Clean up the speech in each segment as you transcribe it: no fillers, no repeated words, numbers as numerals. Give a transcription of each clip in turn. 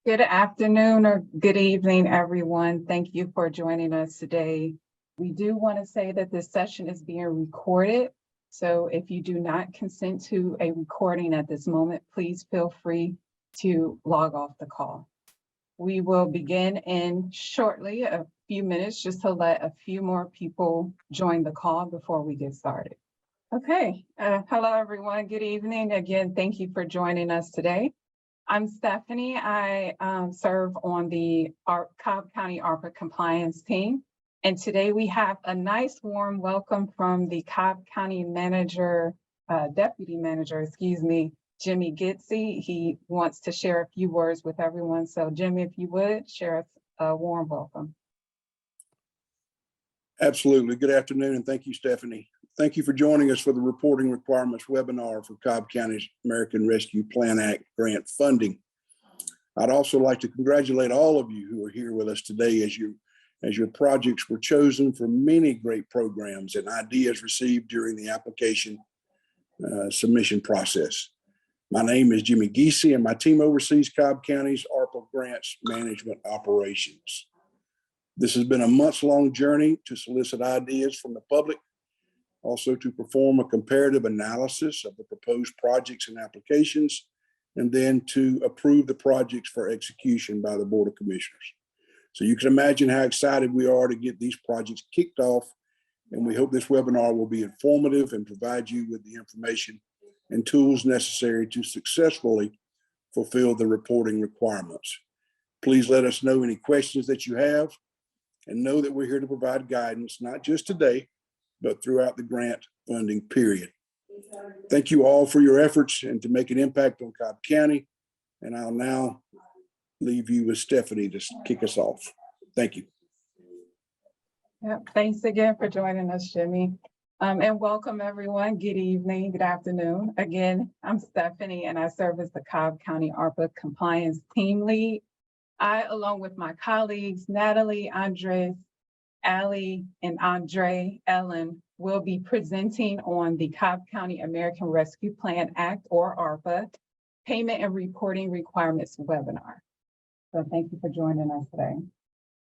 Good afternoon or good evening, everyone. Thank you for joining us today. We do want to say that this session is being recorded. So if you do not consent to a recording at this moment, please feel free to log off the call. We will begin in shortly, a few minutes, just to let a few more people join the call before we get started. Okay, hello everyone, good evening. Again, thank you for joining us today. I'm Stephanie. I serve on the Cobb County ARPA compliance team. And today we have a nice warm welcome from the Cobb County manager, deputy manager, Jimmy Gitsy. He wants to share a few words with everyone. So Jimmy, if you would, share a warm welcome. Absolutely. Good afternoon, and thank you, Stephanie. Thank you for joining us for the Reporting Requirements webinar for Cobb County's American Rescue Plan Act grant funding. I'd also like to congratulate all of you who are here with us today as your projects were chosen for many great programs and ideas received during the application submission process. My name is Jimmy Giese, and my team oversees Cobb County's ARPA grants management operations. This has been a months-long journey to solicit ideas from the public, also to perform a comparative analysis of the proposed projects and applications, and then to approve the projects for execution by the Board of Commissioners. So you can imagine how excited we are to get these projects kicked off, and we hope this webinar will be informative and provide you with the information and tools necessary to successfully fulfill the reporting requirements. Please let us know any questions that you have, and know that we're here to provide guidance, not just today, but throughout the grant funding period. Thank you all for your efforts and to make an impact on Cobb County. And I'll now leave you with Stephanie to kick us off. Thank you. Yep, thanks again for joining us, Jimmy. And welcome everyone. Good evening, good afternoon. Again, I'm Stephanie and I serve as the Cobb County ARPA compliance team lead. I, along with my colleagues, Natalie, Andres, Ali, and Ellen, will be presenting on the Cobb County American Rescue Plan Act, or ARPA, Payment and Reporting Requirements webinar. So thank you for joining us today.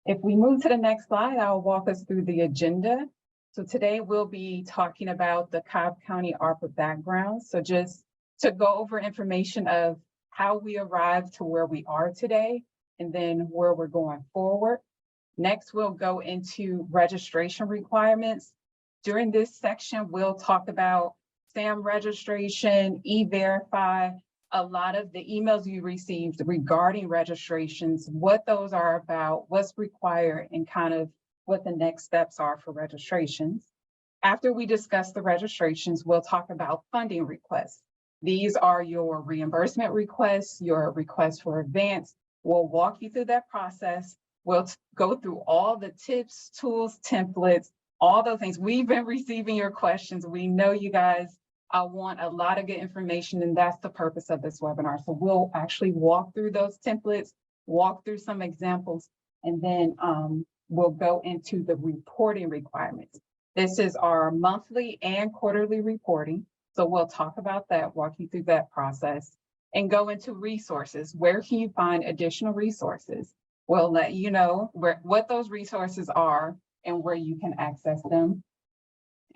If we move to the next slide, I'll walk us through the agenda. So today we'll be talking about the Cobb County ARPA background. So just to go over information of how we arrived to where we are today, and then where we're going forward. Next, we'll go into registration requirements. During this section, we'll talk about SAM registration, E-Verify, a lot of the emails you received regarding registrations, what those are about, what's required, and kind of what the next steps are for registrations. After we discuss the registrations, we'll talk about funding requests. These are your reimbursement requests, your requests for advance. We'll walk you through that process. We'll go through all the tips, tools, templates, all those things. We've been receiving your questions. We know you guys want a lot of good information, and that's the purpose of this webinar. So we'll actually walk through those templates, walk through some examples, and then we'll go into the reporting requirements. This is our monthly and quarterly reporting. So we'll talk about that, walk you through that process, and go into resources. Where can you find additional resources? We'll let you know what those resources are and where you can access them.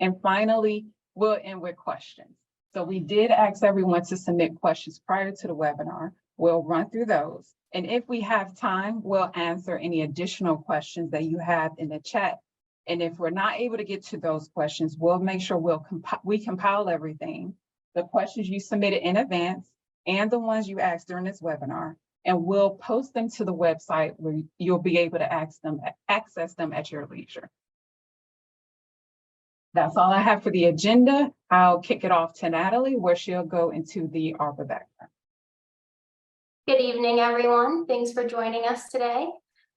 And finally, we'll end with questions. So we did ask everyone to submit questions prior to the webinar. We'll run through those. And if we have time, we'll answer any additional questions that you have in the chat. And if we're not able to get to those questions, we'll make sure we compile everything, the questions you submitted in advance, and the ones you asked during this webinar, and we'll post them to the website where you'll be able to access them at your leisure. That's all I have for the agenda. I'll kick it off to Natalie, where she'll go into the ARPA background. Good evening, everyone. Thanks for joining us today.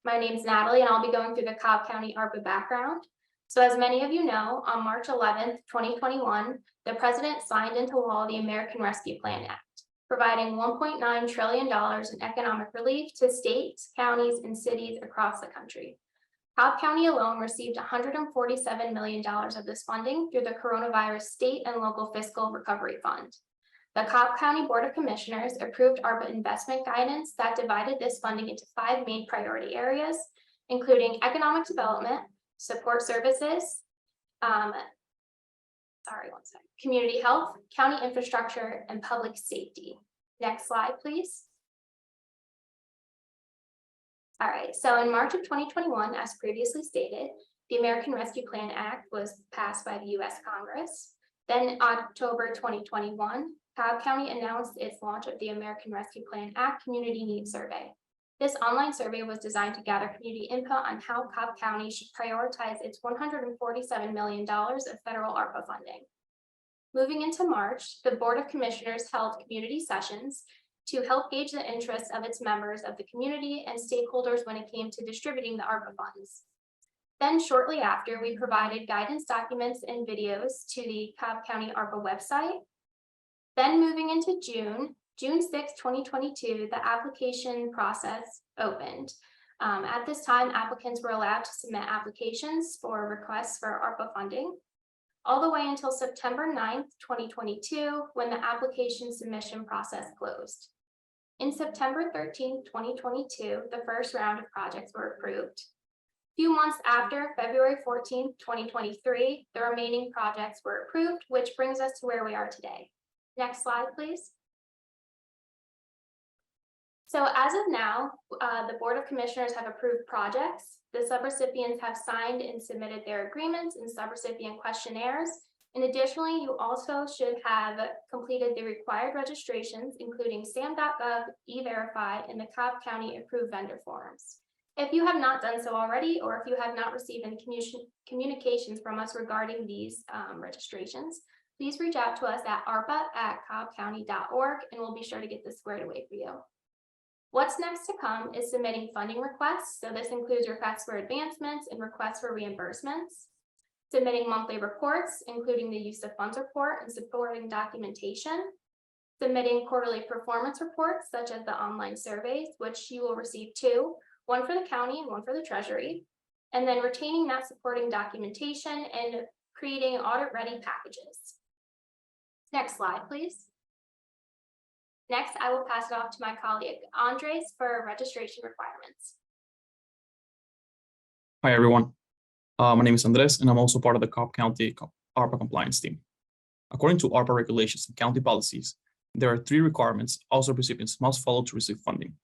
My name is Natalie, and I'll be going through the Cobb County ARPA background. So as many of you know, on March 11th, 2021, the President signed into law the American Rescue Plan Act, providing $1.9 trillion in economic relief to states, counties, and cities across the country. Cobb County alone received $147 million of this funding through the Coronavirus State and Local Fiscal Recovery Fund. The Cobb County Board of Commissioners approved ARPA investment guidance that divided this funding into 5 main priority areas, including economic development, support services, community health, county infrastructure, and public safety. Next slide, please. All right, so in March of 2021, as previously stated, the American Rescue Plan Act was passed by the U.S. Congress. Then in October 2021, Cobb County announced its launch of the American Rescue Plan Act Community Needs Survey. This online survey was designed to gather community input on how Cobb County should prioritize its $147 million of federal ARPA funding. Moving into March, the Board of Commissioners held community sessions to help gauge the interests of its members of the community and stakeholders when it came to distributing the ARPA funds. Then shortly after, we provided guidance documents and videos to the Cobb County ARPA website. Then moving into June 6, 2022, the application process opened. At this time, applicants were allowed to submit applications for requests for ARPA funding, all the way until September 9th, 2022, when the application submission process closed. In September 13th, 2022, the first round of projects were approved. A few months after, February 14th, 2023, the remaining projects were approved, which brings us to where we are today. Next slide, please. So as of now, the Board of Commissioners have approved projects. The subrecipients have signed and submitted their agreements and subrecipient questionnaires. And additionally, you also should have completed the required registrations, including SAM.gov, E-Verify, and the Cobb County approved vendor forms. If you have not done so already, or if you have not received any communications from us regarding these registrations, please reach out to us at arpa@cobbcounty.org, and we'll be sure to get this squared away for you. What's next to come is submitting funding requests. So this includes requests for advancements and requests for reimbursements. Submitting monthly reports, including the use of funds report and supporting documentation. Submitting quarterly performance reports, such as the online surveys, which you will receive 2, one for the county and one for the treasury. And then retaining that supporting documentation and creating audit-ready packages. Next slide, please. Next, I will pass it off to my colleague, Andres, for registration requirements. Hi, everyone. My name is Andres, and I'm also part of the Cobb County ARPA compliance team. According to ARPA regulations and county policies, there are 3 requirements also recipients must follow to receive funding.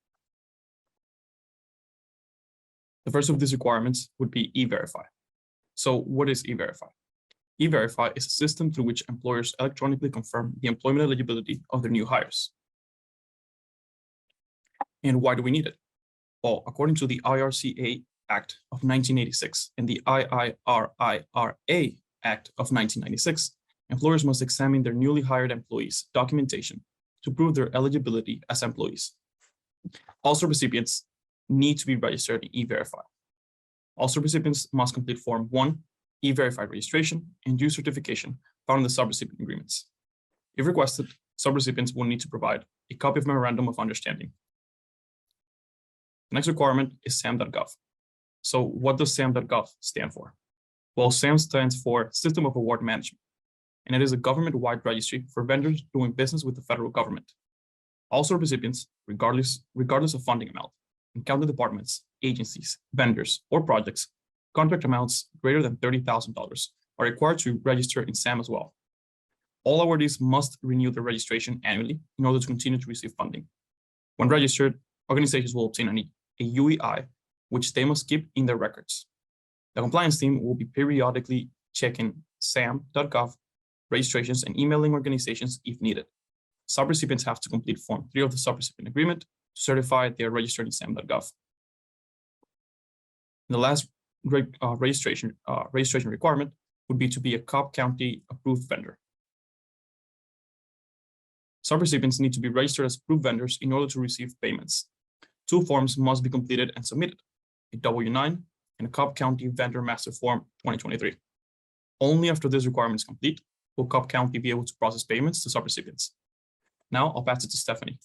The first of these requirements would be E-Verify. So what is E-Verify? E-Verify is a system through which employers electronically confirm the employment eligibility of their new hires. And why do we need it? Well, according to the IRCA Act of 1986 and the IIRIRA Act of 1996, employers must examine their newly hired employees' documentation to prove their eligibility as employees. Also, recipients need to be registered in E-Verify. Also, recipients must complete Form 1, E-Verify registration, and due certification found in the subrecipient agreements. If requested, subrecipients will need to provide a copy of Memorandum of Understanding. The next requirement is SAM.gov. So what does SAM.gov stand for? Well, SAM stands for System of Award Management, and it is a government-wide registry for vendors doing business with the federal government. Also, recipients, regardless of funding amount, in county departments, agencies, vendors, or projects, contract amounts greater than $30,000 are required to register in SAM as well. All awardees must renew their registration annually in order to continue to receive funding. When registered, organizations will obtain a UEI, which they must keep in their records. The compliance team will be periodically checking SAM.gov registrations and emailing organizations if needed. Subrecipients have to complete Form 3 of the subrecipient agreement to certify they are registered in SAM.gov. The last registration requirement would be to be a Cobb County approved vendor. Subrecipients need to be registered as approved vendors in order to receive payments. 2 forms must be completed and submitted, a W-9 and a Cobb County Vendor Master Form 2023. Only after this requirement is complete will Cobb County be able to process payments to subrecipients. Now I'll pass it to Stephanie.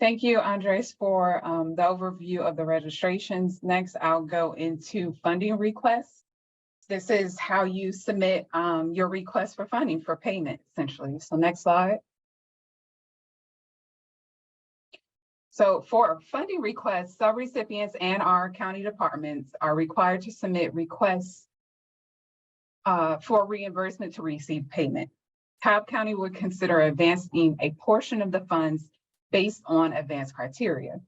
Thank you, Andres, for the overview of the registrations. Next, I'll go into funding requests. This is how you submit your request for funding for payment, essentially. So next slide. So for funding requests, subrecipients and our county departments are required to submit requests for reimbursement to receive payment. Cobb County would consider advancing a portion of the funds based on advanced criteria.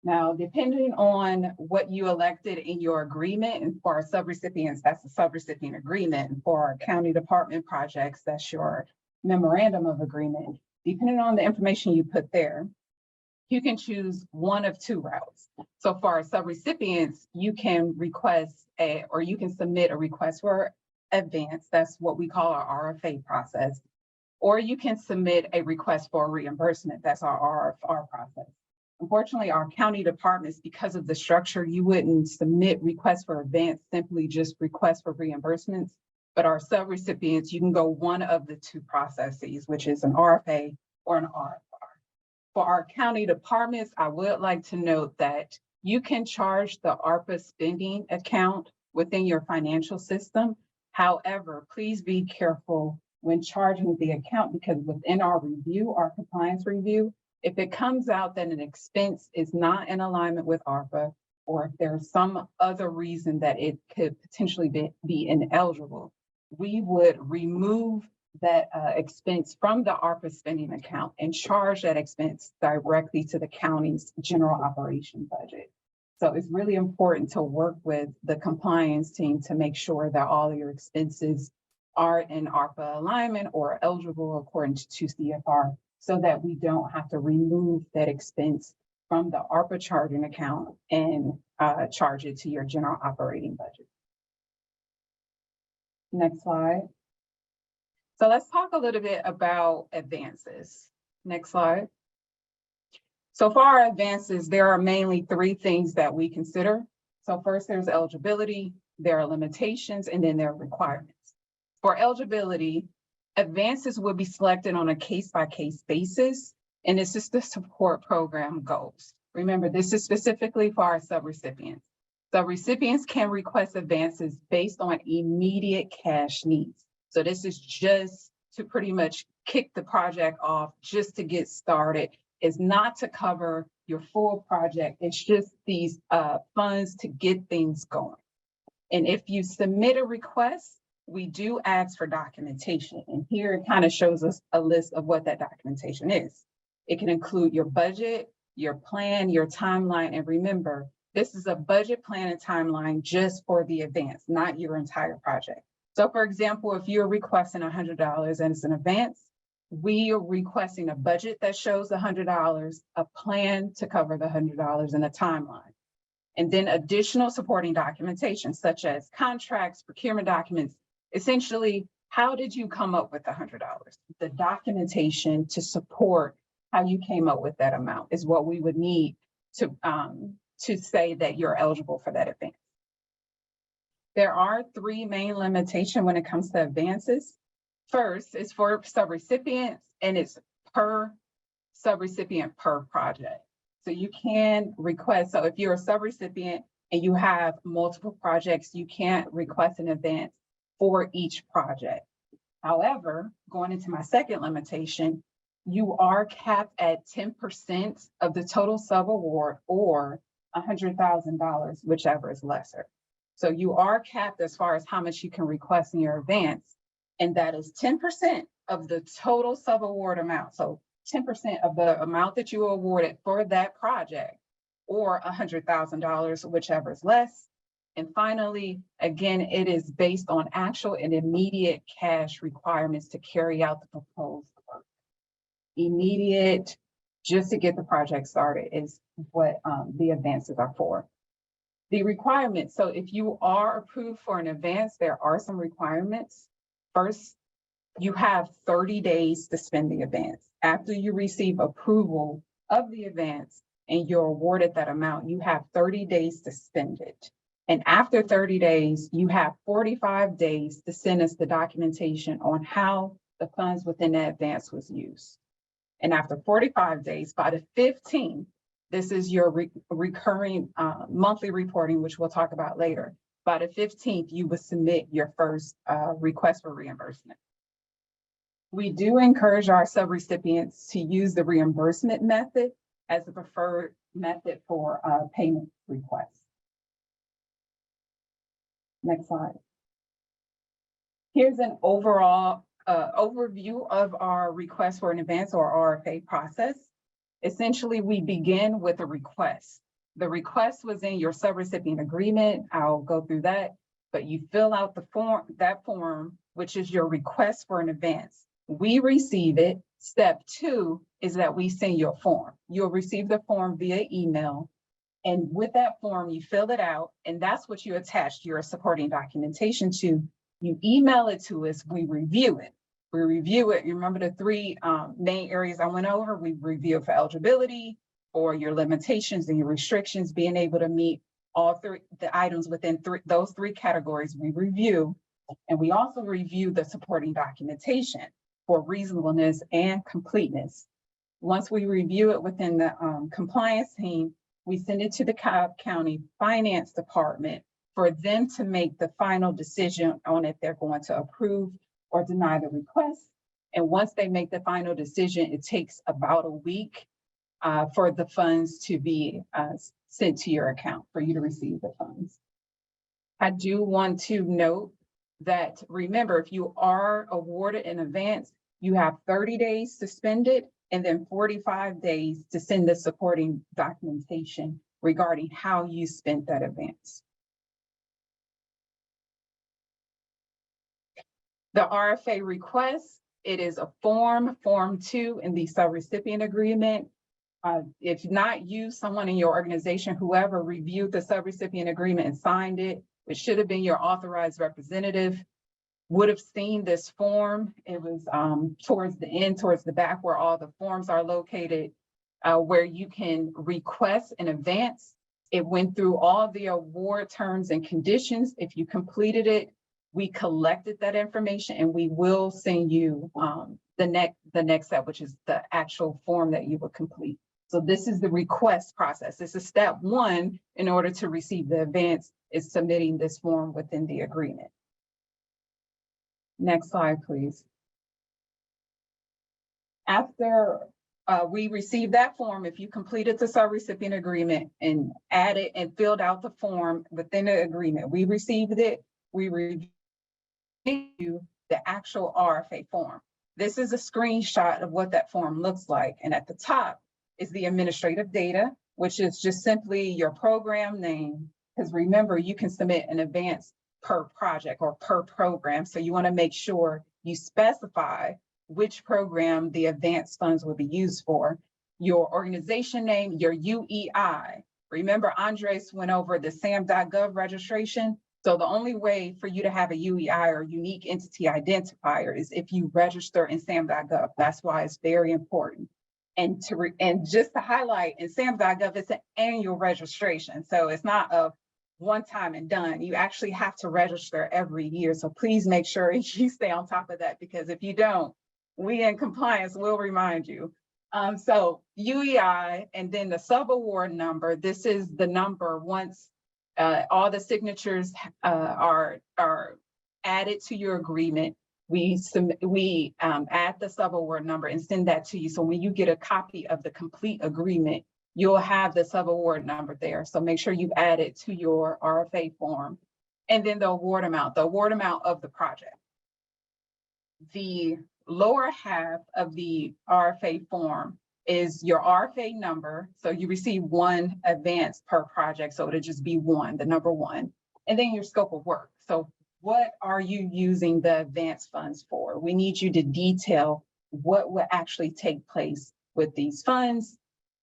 Now, depending on what you elected in your agreement, and for our subrecipients, that's the subrecipient agreement, and for our county department projects, that's your memorandum of agreement. Depending on the information you put there, you can choose one of two routes. So for our subrecipients, you can request or you can submit a request for advance. That's what we call our RFA process. Or you can submit a request for reimbursement. That's our RFR process. Unfortunately, our county departments, because of the structure, you wouldn't submit requests for advance, simply just requests for reimbursements. But our subrecipients, you can go one of the two processes, which is an RFA or an RFR. For our county departments, I would like to note that you can charge the ARPA spending account within your financial system. However, please be careful when charging the account, because within our review, our compliance review, if it comes out that an expense is not in alignment with ARPA, or if there's some other reason that it could potentially be ineligible, we would remove that expense from the ARPA spending account and charge that expense directly to the county's general operation budget. So it's really important to work with the compliance team to make sure that all of your expenses are in ARPA alignment or eligible according to CFR, so that we don't have to remove that expense from the ARPA charging account and charge it to your general operating budget. Next slide. So let's talk a little bit about advances. Next slide. So for our advances, there are mainly three things that we consider. So first, there's eligibility, there are limitations, and then there are requirements. For eligibility, advances will be selected on a case-by-case basis, and this is the support program goals. Remember, this is specifically for our subrecipients. Subrecipients can request advances based on immediate cash needs. So this is just to pretty much kick the project off, just to get started. It's not to cover your full project. It's just these funds to get things going. And if you submit a request, we do ask for documentation. And here it kind of shows us a list of what that documentation is. It can include your budget, your plan, your timeline. And remember, this is a budget, plan, and timeline just for the advance, not your entire project. So for example, if you're requesting $100 and it's an advance, we are requesting a budget that shows $100, a plan to cover the $100, and a timeline. And then additional supporting documentation, such as contracts, procurement documents. Essentially, how did you come up with the $100? The documentation to support how you came up with that amount is what we would need to say that you're eligible for that advance. There are three main limitations when it comes to advances. First is for subrecipients, and it's per subrecipient per project. So you can request, so if you're a subrecipient and you have multiple projects, you can't request an advance for each project. However, going into my second limitation, you are capped at 10% of the total sub-award or $100,000, whichever is lesser. So you are capped as far as how much you can request in your advance, and that is 10% of the total sub-award amount. So 10% of the amount that you awarded for that project, or $100,000, whichever is less. And finally, again, it is based on actual and immediate cash requirements to carry out the proposed work. Immediate, just to get the project started, is what the advances are for. The requirements, so if you are approved for an advance, there are some requirements. First, you have 30 days to spend the advance. After you receive approval of the advance and you're awarded that amount, you have 30 days to spend it. And after 30 days, you have 45 days to send us the documentation on how the funds within that advance was used. And after 45 days, by the 15th, this is your recurring monthly reporting, which we'll talk about later. By the 15th, you will submit your first request for reimbursement. We do encourage our subrecipients to use the reimbursement method as the preferred method for payment requests. Next slide. Here's an overall overview of our request for an advance or RFA process. Essentially, we begin with a request. The request was in your subrecipient agreement. I'll go through that, but you fill out the form, which is your request for an advance. We receive it. Step 2 is that we send you a form. You'll receive the form via email. And with that form, you fill it out, and that's what you attach your supporting documentation to. You email it to us, we review it. We review it. You remember the 3 main areas I went over? We review it for eligibility, or your limitations and your restrictions, being able to meet all 3 the items within those 3 categories we review. And we also review the supporting documentation for reasonableness and completeness. Once we review it within the compliance team, we send it to the Cobb County Finance Department for them to make the final decision on if they're going to approve or deny the request. And once they make the final decision, it takes about a week for the funds to be sent to your account, for you to receive the funds. I do want to note that, remember, if you are awarded in advance, you have 30 days to spend it, and then 45 days to send the supporting documentation regarding how you spent that advance. The RFA request, it is a form 2 in the subrecipient agreement. If not you, someone in your organization, whoever reviewed the subrecipient agreement and signed it, it should have been your authorized representative, would have seen this form. It was towards the end, towards the back where all the forms are located, where you can request an advance. It went through all the award terms and conditions. If you completed it, we collected that information and we will send you the next step, which is the actual form that you will complete. So this is the request process. This is step 1 in order to receive the advance, is submitting this form within the agreement. Next slide, please. After we received that form, if you completed the subrecipient agreement and added and filled out the form within the agreement, we received it, we reviewed the actual RFA form. This is a screenshot of what that form looks like. And at the top is the administrative data, which is just simply your program name. Because remember, you can submit an advance per project or per program. So you want to make sure you specify which program the advance funds will be used for. Your organization name, your UEI. Remember, Andres went over the SAM.gov registration. So the only way for you to have a UEI or unique entity identifier is if you register in SAM.gov. That's why it's very important. And just to highlight, in SAM.gov, it's an annual registration. So it's not a one time and done. You actually have to register every year. So please make sure you stay on top of that, because if you don't, we in compliance will remind you. So UEI and then the subaward number, this is the number once all the signatures are added to your agreement. We add the subaward number and send that to you. So when you get a copy of the complete agreement, you'll have the subaward number there. So make sure you add it to your RFA form. And then the award amount of the project. The lower half of the RFA form is your RFA number. So you receive 1 advance per project. So it'll just be 1, the number 1. And then your scope of work. So what are you using the advance funds for? We need you to detail what will actually take place with these funds,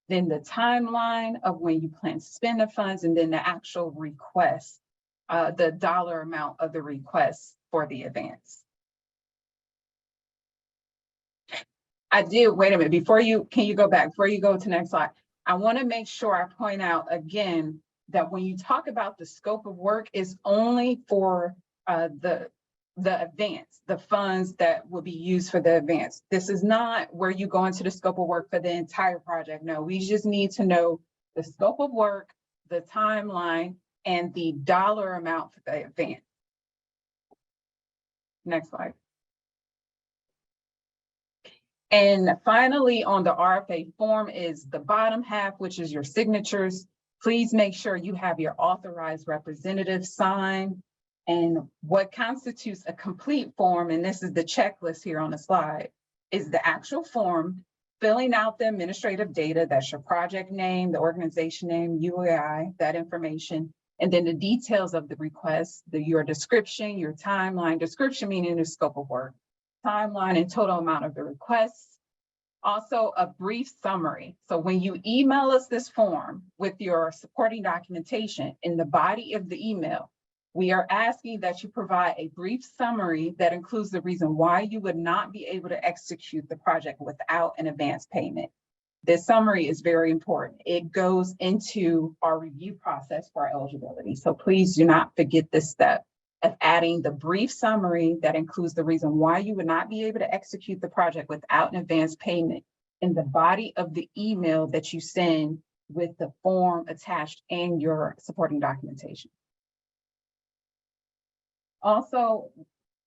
then the timeline of when you plan to spend the funds, and then the actual request, the dollar amount of the request for the advance. Wait a minute, can you go back, before you go to the next slide? I want to make sure I point out again that when you talk about the scope of work, is only for the the advance, the funds that will be used for the advance. This is not where you go into the scope of work for the entire project. No, we just need to know the scope of work, the timeline, and the dollar amount for the advance. Next slide. And finally, on the RFA form is the bottom half, which is your signatures. Please make sure you have your authorized representative sign. And what constitutes a complete form, and this is the checklist here on the slide, is the actual form, filling out the administrative data, that's your project name, the organization name, UAI, that information, and then the details of the request, your description, your timeline, description meaning the scope of work, timeline and total amount of the requests. Also a brief summary. So when you email us this form with your supporting documentation, in the body of the email, we are asking that you provide a brief summary that includes the reason why you would not be able to execute the project without an advance payment. This summary is very important. It goes into our review process for our eligibility. So please do not forget this step of adding the brief summary that includes the reason why you would not be able to execute the project without an advance payment in the body of the email that you send with the form attached and your supporting documentation. Also,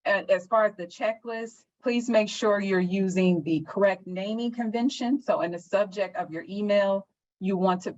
as far as the checklist, please make sure you're using the correct naming convention. So in the subject of your email, you want to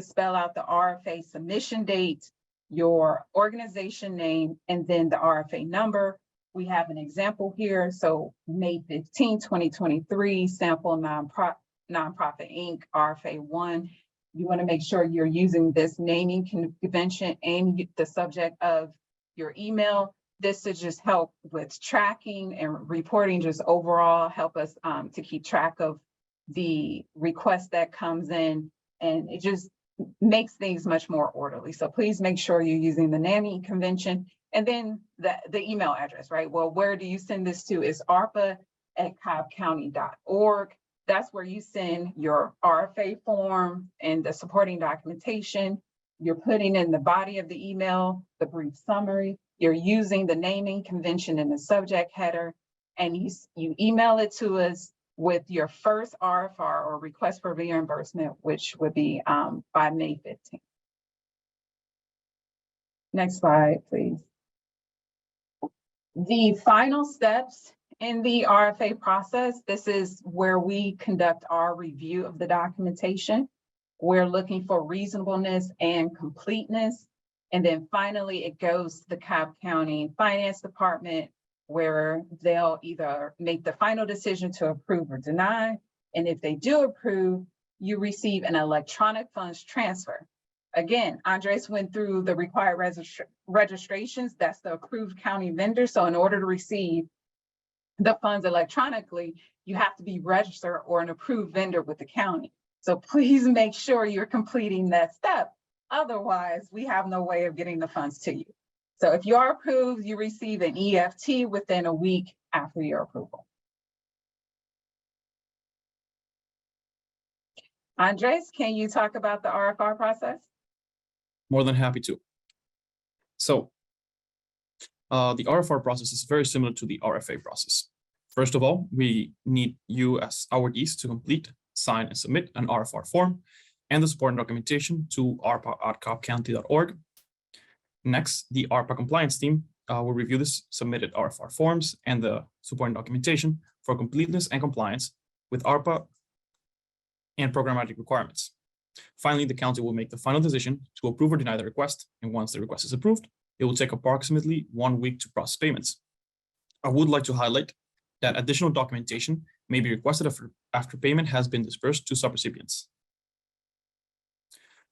spell out the RFA submission date, your organization name, and then the RFA number. We have an example here. So May 15, 2023, sample nonprofit Inc. RFA 1. You want to make sure you're using this naming convention and the subject of your email. This to just help with tracking and reporting, just overall help us to keep track of the request that comes in, and it just makes things much more orderly. So please make sure you're using the naming convention, and then the email address, right? Well, where do you send this to? Is ARPA@cobbcounty.org. That's where you send your RFA form and the supporting documentation. You're putting in the body of the email, the brief summary. You're using the naming convention in the subject header, and you email it to us with your first RFR or request for reimbursement, which would be by May 15th. Next slide, please. The final steps in the RFA process, this is where we conduct our review of the documentation. We're looking for reasonableness and completeness. And then finally, it goes to the Cobb County Finance Department, where they'll either make the final decision to approve or deny. And if they do approve, you receive an electronic funds transfer. Again, Andres went through the required registrations. That's the approved county vendor. So in order to receive the funds electronically, you have to be registered or an approved vendor with the county. So please make sure you're completing that step. Otherwise, we have no way of getting the funds to you. So if you are approved, you receive an EFT within a week after your approval. Andres, can you talk about the RFR process? More than happy to. So the RFR process is very similar to the RFA process. First of all, we need you as awardees to complete, sign, and submit an RFR form and the supporting documentation to ARPA@cobbcounty.org. Next, the ARPA compliance team will review the submitted RFR forms and the supporting documentation for completeness and compliance with ARPA and programmatic requirements. Finally, the county will make the final decision to approve or deny the request, and once the request is approved, it will take approximately 1 week to process payments. I would like to highlight that additional documentation may be requested after payment has been dispersed to subrecipients.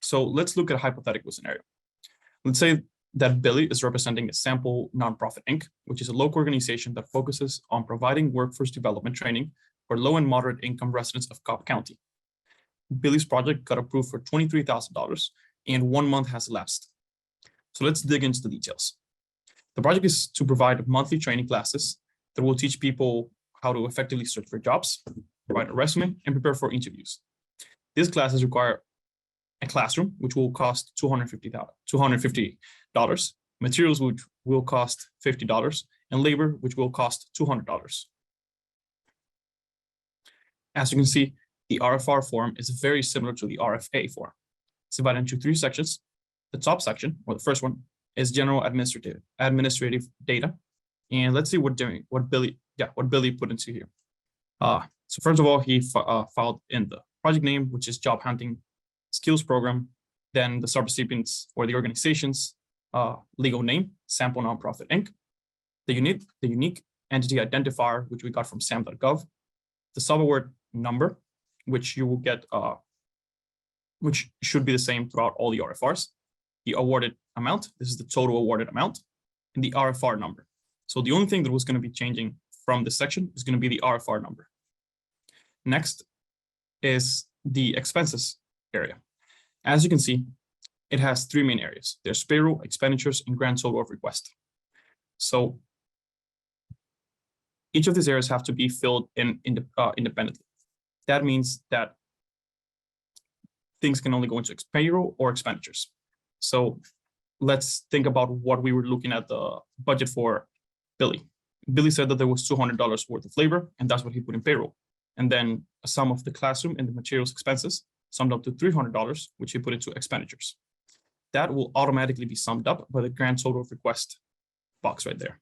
So let's look at a hypothetical scenario. Let's say that Billy is representing a sample nonprofit Inc., which is a local organization that focuses on providing workforce development training for low and moderate income residents of Cobb County. Billy's project got approved for $23,000 and 1 month has elapsed. So let's dig into the details. The project is to provide monthly training classes that will teach people how to effectively search for jobs, write a resume, and prepare for interviews. These classes require a classroom, which will cost $250, materials, which will cost $50, and labor, which will cost $200. As you can see, the RFR form is very similar to the RFA form. It's divided into 3 sections. The top section, or the first one, is general administrative data. And let's see what Billy put into here. So first of all, he filed in the project name, which is Job Hunting Skills Program, then the subrecipients or the organization's legal name, Sample Nonprofit Inc., the unique entity identifier, which we got from sam.gov, the subaward number, which you will get, which should be the same throughout all the RFRs, the awarded amount, this is the total awarded amount, and the RFR number. So the only thing that was going to be changing from this section is going to be the RFR number. Next is the expenses area. As you can see, it has 3 main areas. There's payroll, expenditures, and grand total of request. So each of these areas have to be filled in independently. That means that things can only go into payroll or expenditures. So let's think about what we were looking at the budget for Billy. Billy said that there was $200 worth of labor, and that's what he put in payroll. And then a sum of the classroom and the materials expenses summed up to $300, which he put into expenditures. That will automatically be summed up by the grand total of request box right there.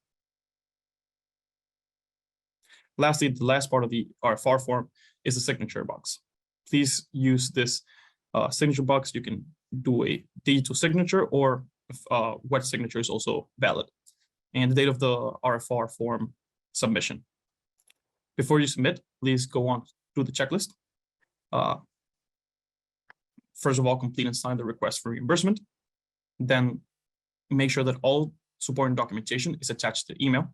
Lastly, the last part of the RFR form is the signature box. Please use this signature box. You can do a digital signature, or wet signature is also valid. And the date of the RFR form submission. Before you submit, please go on through the checklist. First of all, complete and sign the request for reimbursement. Then make sure that all supporting documentation is attached to the email.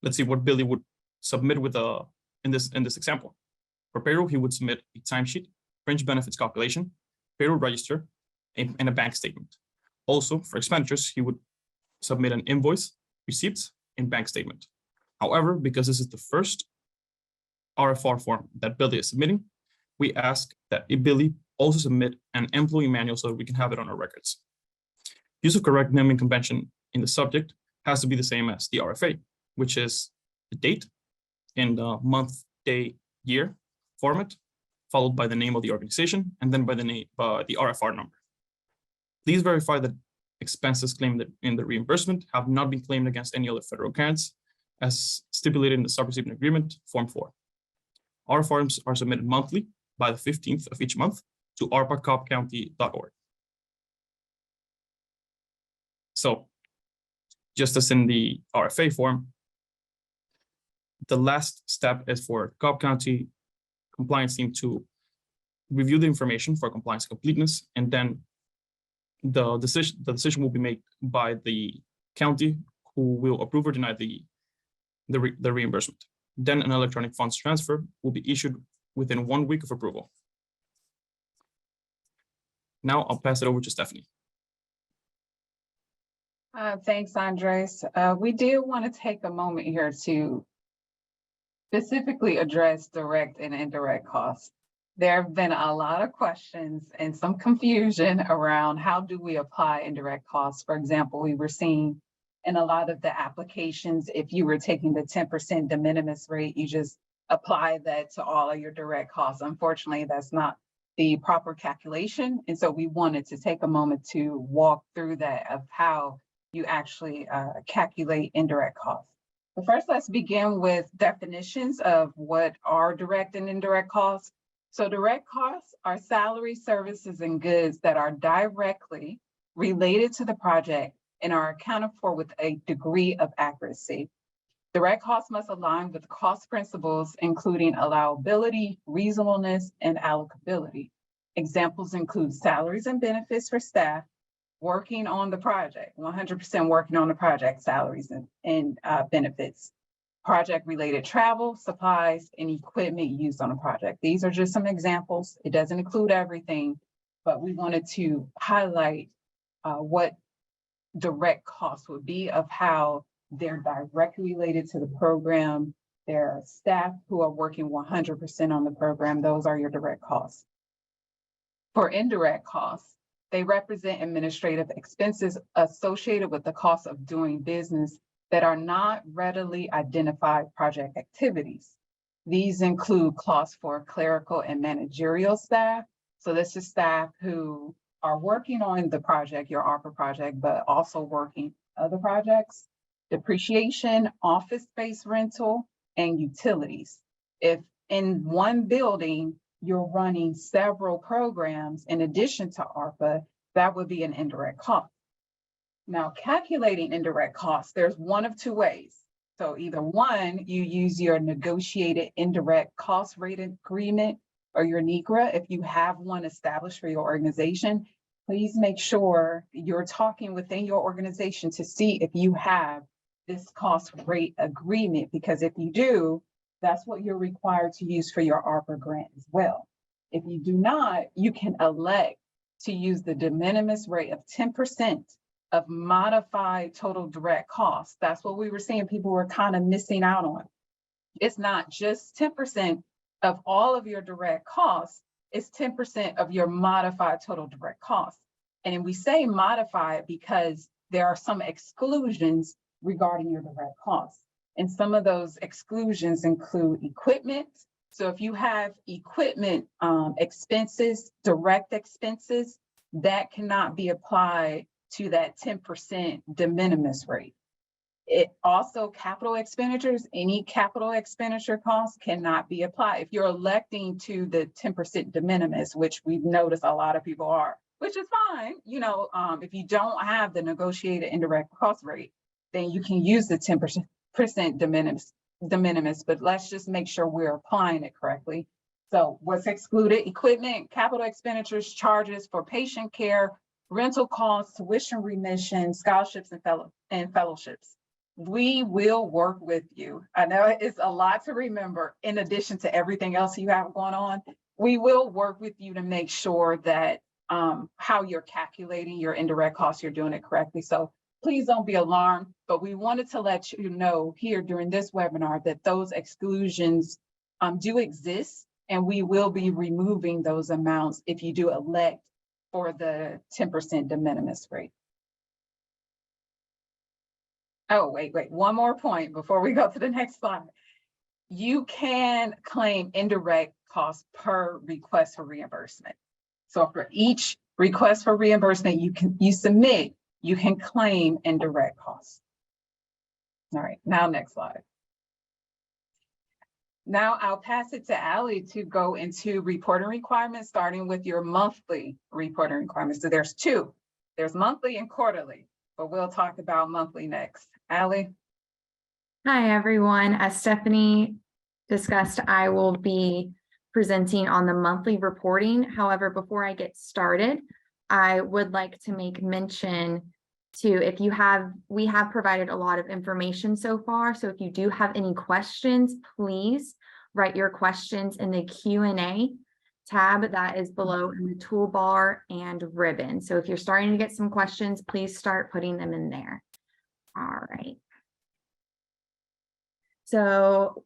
Let's see what Billy would submit with in this example. For payroll, he would submit a timesheet, fringe benefits calculation, payroll register, and a bank statement. Also, for expenditures, he would submit an invoice, receipts, and bank statement. However, because this is the first RFR form that Billy is submitting, we ask that Billy also submit an employee manual so that we can have it on our records. Use of correct naming convention in the subject has to be the same as the RFA, which is the date in the month, day, year format, followed by the name of the organization, and then by the RFR number. Please verify that expenses claimed in the reimbursement have not been claimed against any other federal grants, as stipulated in the subrecipient agreement, Form 4. Our forms are submitted monthly by the 15th of each month to arpa.cobbcounty.org. So, just as in the RFA form, the last step is for Cobb County compliance team to review the information for compliance completeness, and then the decision will be made by the county, who will approve or deny the reimbursement. Then an electronic funds transfer will be issued within 1 week of approval. Now I'll pass it over to Stephanie. Thanks, Andres. We do want to take a moment here to specifically address direct and indirect costs. There have been a lot of questions and some confusion around how do we apply indirect costs. For example, we were seeing in a lot of the applications, if you were taking the 10% de minimis rate, you just apply that to all of your direct costs. Unfortunately, that's not the proper calculation. And so we wanted to take a moment to walk through that of how you actually calculate indirect costs. But first, let's begin with definitions of what are direct and indirect costs. So direct costs are salary, services, and goods that are directly related to the project and are accounted for with a degree of accuracy. Direct costs must align with cost principles, including allowability, reasonableness, and allocability. Examples include salaries and benefits for staff working on the project, 100% working on the project, salaries and benefits. Project-related travel, supplies, and equipment used on a project. These are just some examples. It doesn't include everything, but we wanted to highlight what direct costs would be of how they're directly related to the program. There are staff who are working 100% on the program. Those are your direct costs. For indirect costs, They represent administrative expenses associated with the cost of doing business that are not readily identified project activities. These include costs for clerical and managerial staff. So this is staff who are working on the project, your ARPA project, but also working other projects, depreciation, office space rental, and utilities. If in one building, you're running several programs in addition to ARPA, that would be an indirect cost. Now, calculating indirect costs, there's one of two ways. So either one, you use your negotiated indirect cost rate agreement or your NECRA. If you have one established for your organization, please make sure you're talking within your organization to see if you have this cost rate agreement, because if you do, that's what you're required to use for your ARPA grant as well. If you do not, you can elect to use the de minimis rate of 10% of modified total direct costs. That's what we were seeing people were kind of missing out on. It's not just 10% of all of your direct costs, it's 10% of your modified total direct costs. And we say modified because there are some exclusions regarding your direct costs. And some of those exclusions include equipment. So if you have equipment expenses, direct expenses, that cannot be applied to that 10% de minimis rate. It also capital expenditures, any capital expenditure costs cannot be applied. If you're electing to the 10% de minimis, which we've noticed a lot of people are, which is fine, you know, if you don't have the negotiated indirect cost rate, then you can use the 10% de minimis, but let's just make sure we're applying it correctly. So what's excluded? Equipment, capital expenditures, charges for patient care, rental costs, tuition remission, scholarships, and fellowships. We will work with you. I know it's a lot to remember in addition to everything else you have going on. We will work with you to make sure that how you're calculating your indirect costs, you're doing it correctly. So please don't be alarmed, but we wanted to let you know here during this webinar that those exclusions do exist, and we will be removing those amounts if you do elect for the 10% de minimis rate. Oh, wait, one more point before we go to the next slide. You can claim indirect costs per request for reimbursement. So for each request for reimbursement you submit, you can claim indirect costs. All right, now next slide. Now I'll pass it to Allie to go into reporting requirements, starting with your monthly reporting requirements. So there's two, there's monthly and quarterly, but we'll talk about monthly next. Allie. Hi, everyone. As Stephanie discussed, I will be presenting on the monthly reporting. However, before I get started, I would like to make mention to we have provided a lot of information so far. So if you do have any questions, please write your questions in the Q&A tab that is below in the toolbar and ribbon. So if you're starting to get some questions, please start putting them in there. All right. So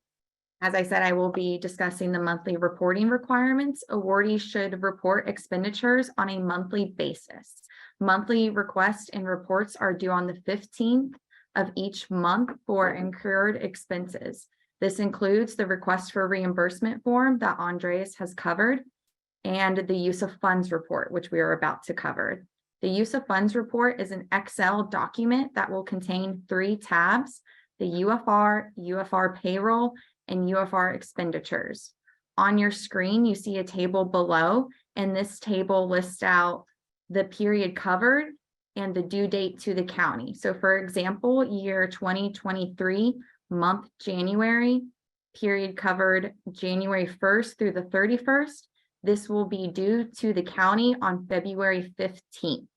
as I said, I will be discussing the monthly reporting requirements. Awardees should report expenditures on a monthly basis. Monthly requests and reports are due on the 15th of each month for incurred expenses. This includes the request for reimbursement form that Andres has covered and the use of funds report, which we are about to cover. The use of funds report is an Excel document that will contain 3 tabs: the UFR, UFR payroll, and UFR expenditures. On your screen, you see a table below, and this table lists out the period covered and the due date to the county. So for example, year 2023, month January, period covered January 1st through the 31st. This will be due to the county on February 15th.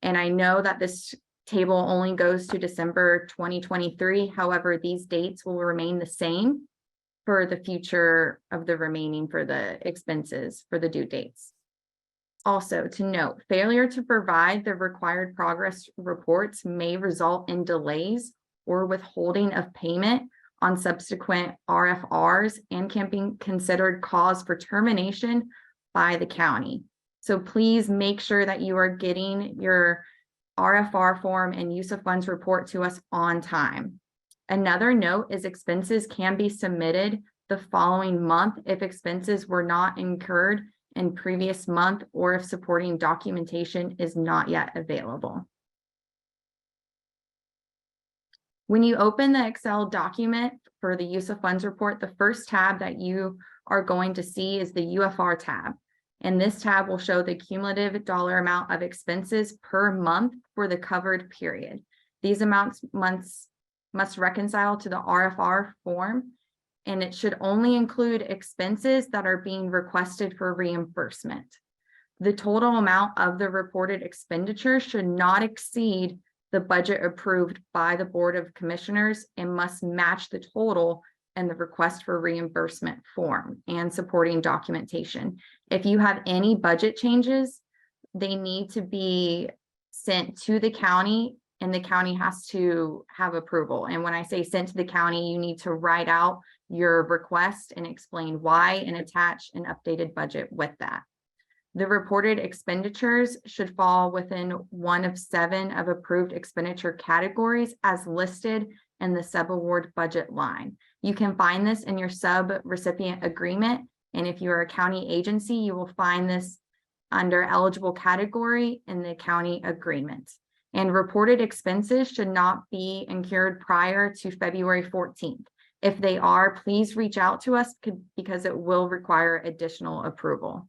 And I know that this table only goes to December 2023. However, these dates will remain the same for the future of the remaining for the expenses for the due dates. Also to note, failure to provide the required progress reports may result in delays or withholding of payment on subsequent RFRs and can be considered cause for termination by the county. So please make sure that you are getting your RFR form and use of funds report to us on time. Another note is expenses can be submitted the following month if expenses were not incurred in previous month or if supporting documentation is not yet available. When you open the Excel document for the use of funds report, the first tab that you are going to see is the UFR tab. And this tab will show the cumulative dollar amount of expenses per month for the covered period. These amounts must reconcile to the RFR form, and it should only include expenses that are being requested for reimbursement. The total amount of the reported expenditure should not exceed the budget approved by the Board of Commissioners and must match the total and the request for reimbursement form and supporting documentation. If you have any budget changes, they need to be sent to the county, and the county has to have approval. And when I say sent to the county, you need to write out your request and explain why and attach an updated budget with that. The reported expenditures should fall within one of 7 of approved expenditure categories as listed in the sub-award budget line. You can find this in your sub-recipient agreement, and if you're a county agency, you will find this under eligible category in the county agreement. And reported expenses should not be incurred prior to February 14th. If they are, please reach out to us because it will require additional approval.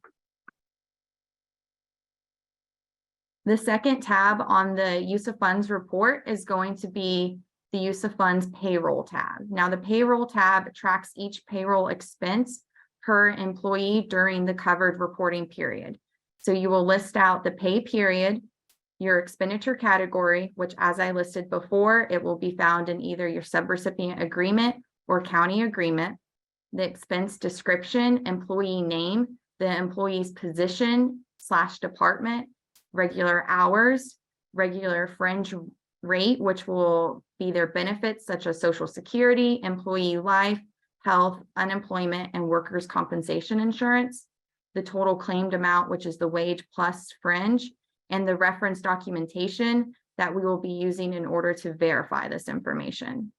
The second tab on the use of funds report is going to be the use of funds payroll tab. Now, the payroll tab tracks each payroll expense per employee during the covered reporting period. So you will list out the pay period, your expenditure category, which as I listed before, it will be found in either your subrecipient agreement or county agreement, the expense description, employee name, the employee's position / department, regular hours, regular fringe rate, which will be their benefits such as Social Security, employee life, health, unemployment, and workers' compensation insurance, the total claimed amount, which is the wage plus fringe, and the reference documentation that we will be using in order to verify this information.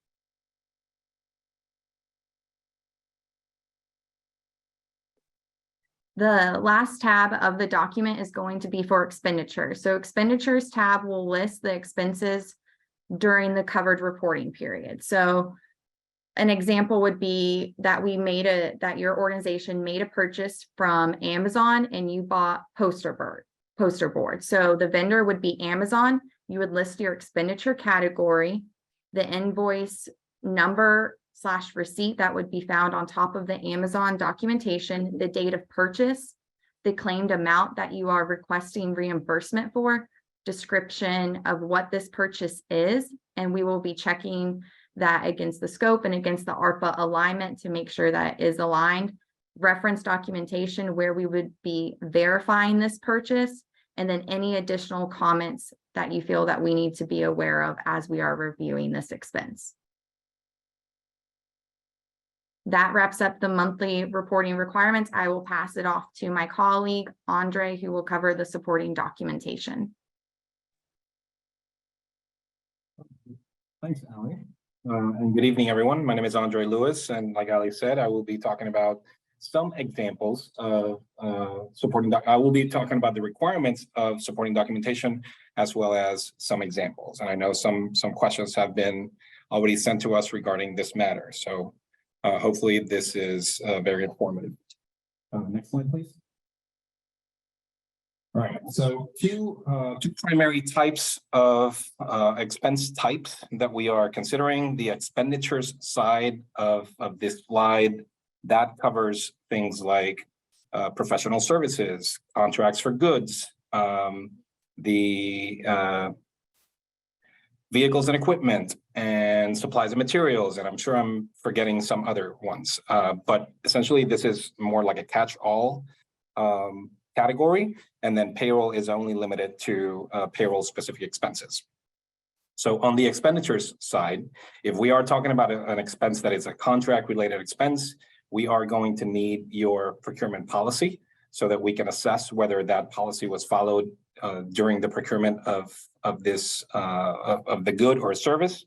The last tab of the document is going to be for expenditures. So expenditures tab will list the expenses during the covered reporting period. So an example would be that that your organization made a purchase from Amazon and you bought poster board. So the vendor would be Amazon. You would list your expenditure category, the invoice number / receipt that would be found on top of the Amazon documentation, the date of purchase, the claimed amount that you are requesting reimbursement for, description of what this purchase is, and we will be checking that against the scope and against the ARPA alignment to make sure that is aligned, reference documentation where we would be verifying this purchase, and then any additional comments that you feel that we need to be aware of as we are reviewing this expense. That wraps up the monthly reporting requirements. I will pass it off to my colleague, Andre, who will cover the supporting documentation. Thanks, Ali. And good evening, everyone. My name is Andre Lewis, and like Ali said, I will be talking about some examples of I will be talking about the requirements of supporting documentation as well as some examples. And I know some questions have been already sent to us regarding this matter. So hopefully this is very informative. Next slide, please. All right, so two primary types of expense types that we are considering. The expenditures side of this slide, that covers things like professional services, contracts for goods, the vehicles and equipment, and supplies and materials, and I'm sure I'm forgetting some other ones. But essentially, this is more like a catch-all category, and then payroll is only limited to payroll-specific expenses. So on the expenditures side, if we are talking about an expense that is a contract-related expense, we are going to need your procurement policy. so that we can assess whether that policy was followed during the procurement of the good or service.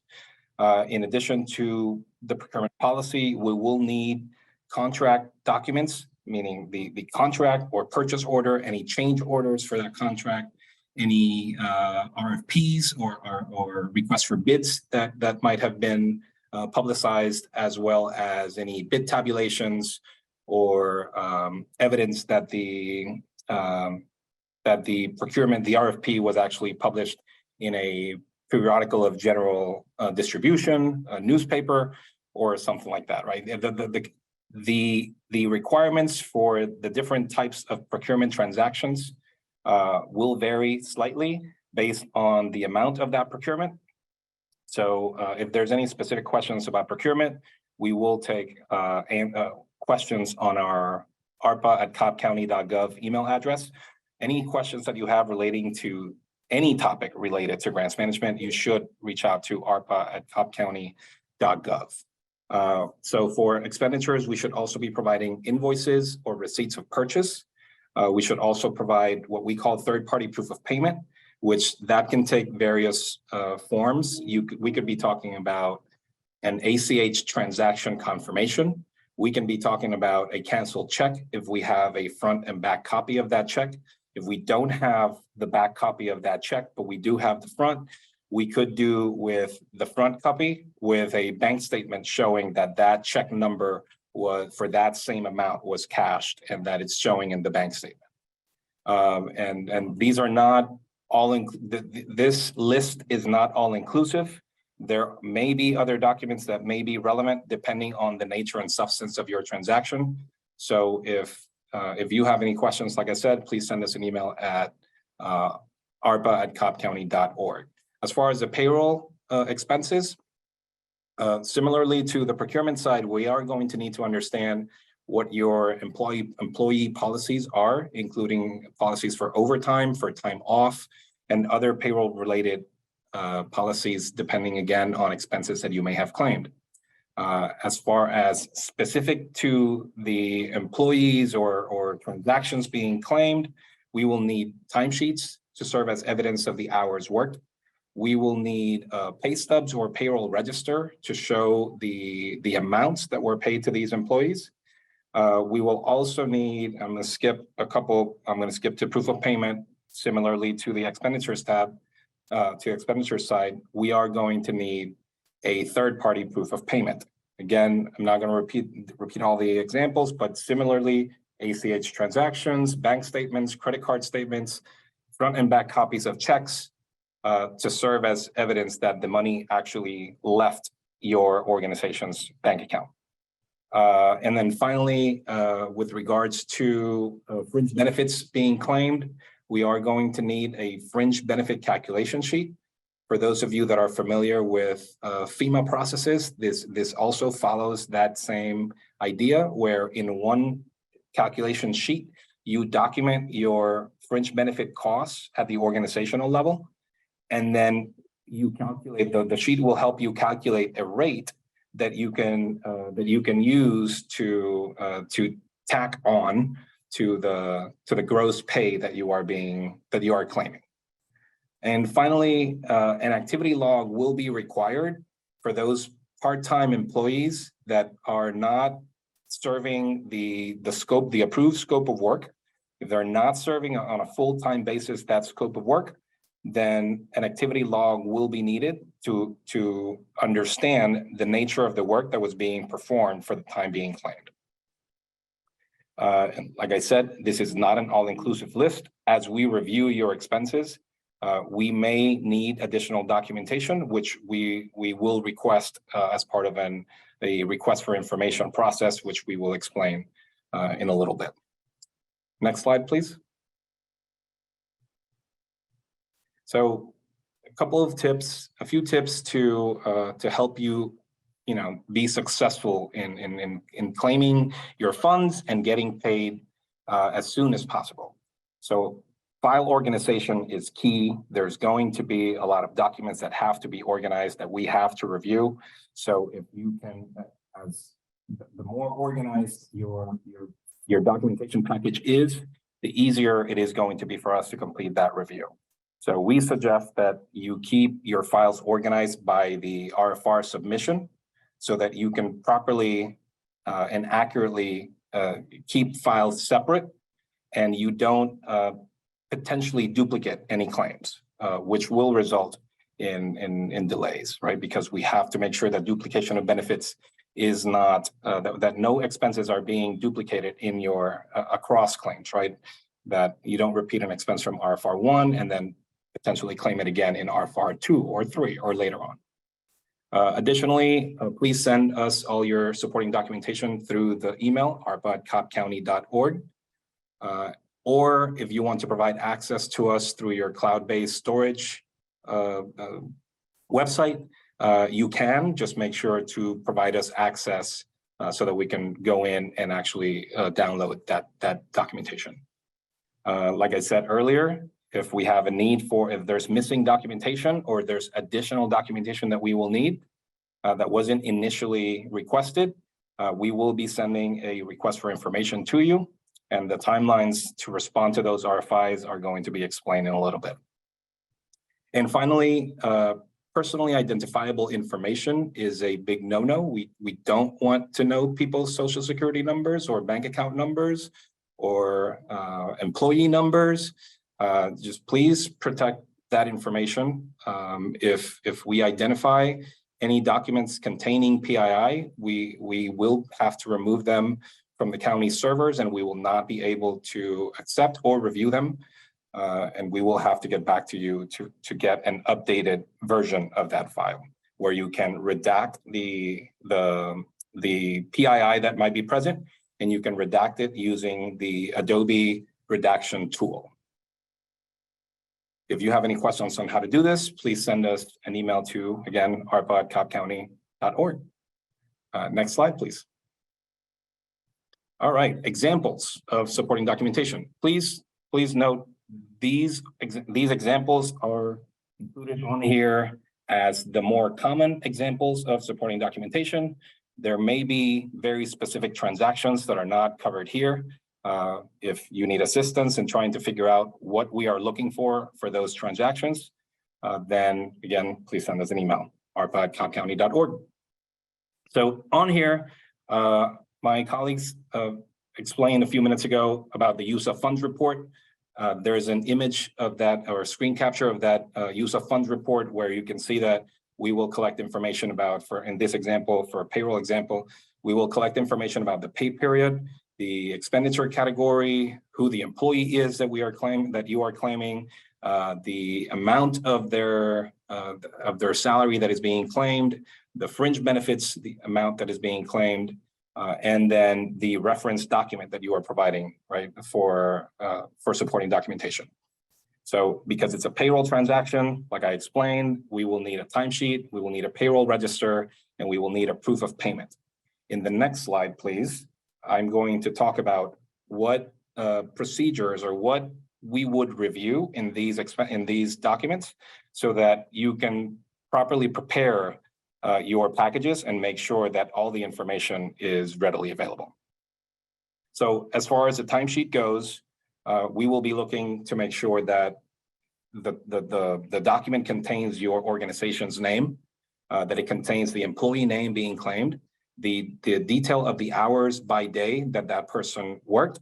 In addition to the procurement policy, we will need contract documents, meaning the contract or purchase order, any change orders for that contract, any RFPs or requests for bids that might have been publicized, as well as any bid tabulations or evidence that the procurement, the RFP, was actually published in a periodical of general distribution, a newspaper, or something like that, right? The requirements for the different types of procurement transactions will vary slightly based on the amount of that procurement. So if there's any specific questions about procurement, we will take questions on our ARPA@cobbcounty.gov email address. Any questions that you have relating to any topic related to grants management, you should reach out to ARPA@cobbcounty.gov. So for expenditures, we should also be providing invoices or receipts of purchase. We should also provide what we call third-party proof of payment, which that can take various forms. We could be talking about an ACH transaction confirmation. We can be talking about a canceled check if we have a front and back copy of that check. If we don't have the back copy of that check, but we do have the front, we could do with the front copy with a bank statement showing that that check number was for that same amount was cashed and that it's showing in the bank statement. And these are not all, this list is not all inclusive. There may be other documents that may be relevant depending on the nature and substance of your transaction. So if you have any questions, like I said, please send us an email at arpa@cobbcounty.org. As far as the payroll expenses, similarly to the procurement side, we are going to need to understand what your employee policies are, including policies for overtime, for time off, and other payroll related policies, depending again on expenses that you may have claimed. As far as specific to the employees or transactions being claimed, we will need timesheets to serve as evidence of the hours worked. We will need pay stubs or payroll register to show the amounts that were paid to these employees. We will also need, I'm going to skip a couple, I'm going to skip to proof of payment. Similarly to the expenditures tab, to expenditure side, we are going to need a third-party proof of payment. Again, I'm not going to repeat all the examples, but similarly, ACH transactions, bank statements, credit card statements, front and back copies of checks to serve as evidence that the money actually left your organization's bank account. And then finally, with regards to fringe benefits being claimed, we are going to need a fringe benefit calculation sheet. For those of you that are familiar with FEMA processes, this also follows that same idea where in one calculation sheet, you document your fringe benefit costs at the organizational level. And then you calculate, the sheet will help you calculate a rate that you can use to tack on to the gross pay that you are claiming. And finally, an activity log will be required for those part-time employees that are not serving the approved scope of work. If they're not serving on a full-time basis that scope of work, then an activity log will be needed to understand the nature of the work that was being performed for the time being claimed. And like I said, this is not an all-inclusive list. As we review your expenses, we may need additional documentation, which we will request as part of a request for information process, which we will explain in a little bit. Next slide, please. So a few tips to help you, be successful in claiming your funds and getting paid as soon as possible. So file organization is key. There's going to be a lot of documents that have to be organized that we have to review. So if you can, the more organized your documentation package is, the easier it is going to be for us to complete that review. So we suggest that you keep your files organized by the RFR submission so that you can properly and accurately keep files separate, and you don't potentially duplicate any claims, which will result in delays, right? Because we have to make sure that duplication of benefits is not, that no expenses are being duplicated in your across claims, right? That you don't repeat an expense from RFR 1 and then potentially claim it again in RFR 2 or 3 or later on. Additionally, please send us all your supporting documentation through the email, arpa@cobbcounty.org. Or if you want to provide access to us through your cloud-based storage website, you can just make sure to provide us access so that we can go in and actually download that documentation. Like I said earlier, if we have a need for, if there's missing documentation or there's additional documentation that we will need that wasn't initially requested, we will be sending a request for information to you, and the timelines to respond to those RFIs are going to be explained in a little bit. And finally, personally identifiable information is a big no-no. We don't want to know people's social security numbers or bank account numbers or employee numbers. Just please protect that information. If we identify any documents containing PII, we will have to remove them from the county servers, and we will not be able to accept or review them. And we will have to get back to you to get an updated version of that file where you can redact the PII that might be present, and you can redact it using the Adobe redaction tool. If you have any questions on how to do this, please send us an email to, again, arpa@cobbcounty.org. Next slide, please. All right, examples of supporting documentation. Please note these examples are included on here as the more common examples of supporting documentation. There may be very specific transactions that are not covered here. If you need assistance in trying to figure out what we are looking for those transactions, then again, please send us an email, arpa@cobbcounty.org. So on here, my colleagues explained a few minutes ago about the use of funds report. There's an image of that or a screen capture of that use of funds report where you can see that we will collect information about, in this example, for a payroll example, we will collect information about the pay period, the expenditure category, who the employee is that you are claiming, the amount of their salary that is being claimed, the fringe benefits, the amount that is being claimed, and then the reference document that you are providing, right, for supporting documentation. So because it's a payroll transaction, like I explained, we will need a timesheet, we will need a payroll register, and we will need a proof of payment. In the next slide, please, I'm going to talk about what procedures or what we would review in these documents so that you can properly prepare your packages and make sure that all the information is readily available. So as far as the timesheet goes, we will be looking to make sure that the document contains your organization's name, that it contains the employee name being claimed, the detail of the hours by day that person worked.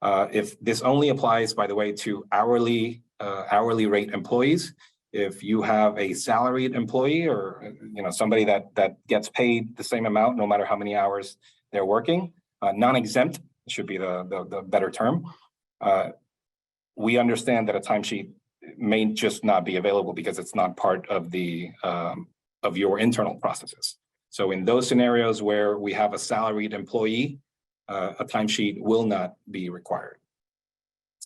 If this only applies, by the way, to hourly rate employees. If you have a salaried employee or somebody that gets paid the same amount no matter how many hours they're working, non-exempt should be the better term. We understand that a timesheet may just not be available because it's not part of of your internal processes. So in those scenarios where we have a salaried employee, a timesheet will not be required.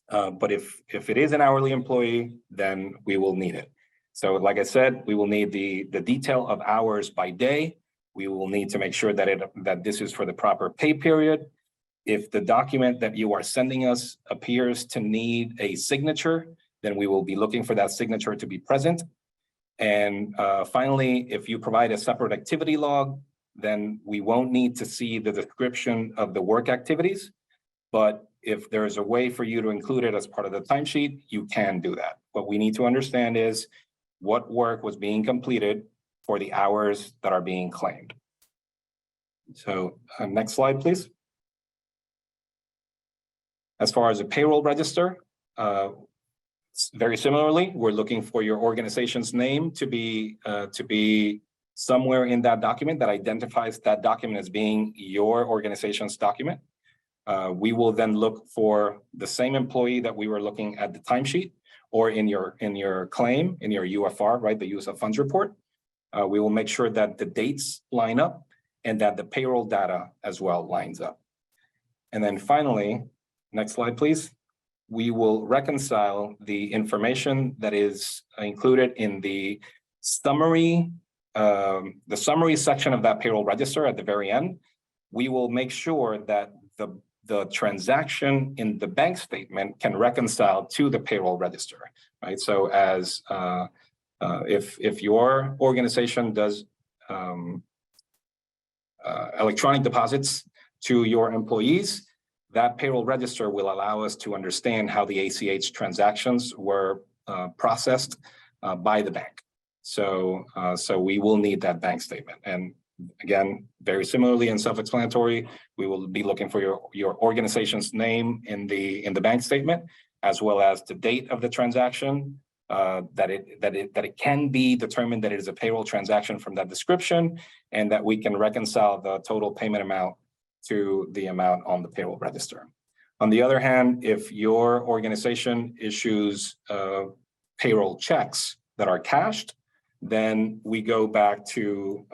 But if it is an hourly employee, then we will need it. So like I said, we will need the detail of hours by day. We will need to make sure that this is for the proper pay period. If the document that you are sending us appears to need a signature, then we will be looking for that signature to be present. And finally, if you provide a separate activity log, then we won't need to see the description of the work activities, but if there's a way for you to include it as part of the timesheet, you can do that. What we need to understand is what work was being completed for the hours that are being claimed. So next slide, please. As far as a payroll register, very similarly, we're looking for your organization's name to be somewhere in that document that identifies that document as being your organization's document. We will then look for the same employee that we were looking at the timesheet or in your claim, in your UFR, right, the use of funds report. We will make sure that the dates line up and that the payroll data as well lines up. And then finally, next slide, please. We will reconcile the information that is included in the summary section of that payroll register at the very end. We will make sure that the transaction in the bank statement can reconcile to the payroll register, right? So as if your organization does electronic deposits to your employees, that payroll register will allow us to understand how the ACH transactions were processed by the bank. So we will need that bank statement. And again, very similarly and self-explanatory, we will be looking for your organization's name in the bank statement, as well as the date of the transaction, that it can be determined that it is a payroll transaction from that description, and that we can reconcile the total payment amount to the amount on the payroll register. On the other hand, if your organization issues payroll checks that are cashed, then we go back to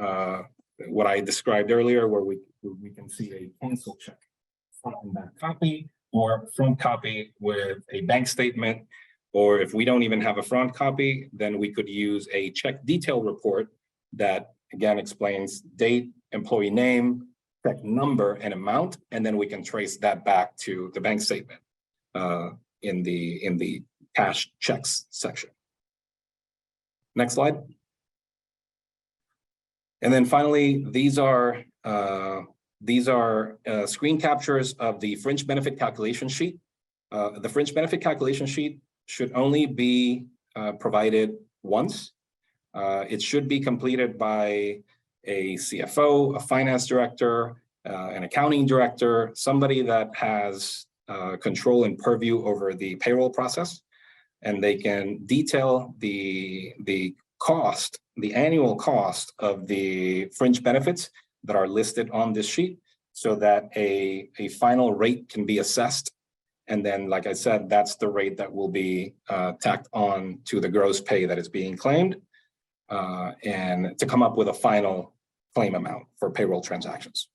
what I described earlier, where we can see a cancel check front and back copy, or front copy with a bank statement. Or if we don't even have a front copy, then we could use a check detail report that again explains date, employee name, check number and amount, and then we can trace that back to the bank statement in the cash checks section. Next slide. And then finally, these are screen captures of the fringe benefit calculation sheet. The fringe benefit calculation sheet should only be provided once. It should be completed by a CFO, a finance director, an accounting director, somebody that has control and purview over the payroll process, and they can detail the cost, the annual cost of the fringe benefits that are listed on this sheet, so that a final rate can be assessed. And then, like I said, that's the rate that will be tacked on to the gross pay that is being claimed, and to come up with a final claim amount for payroll transactions.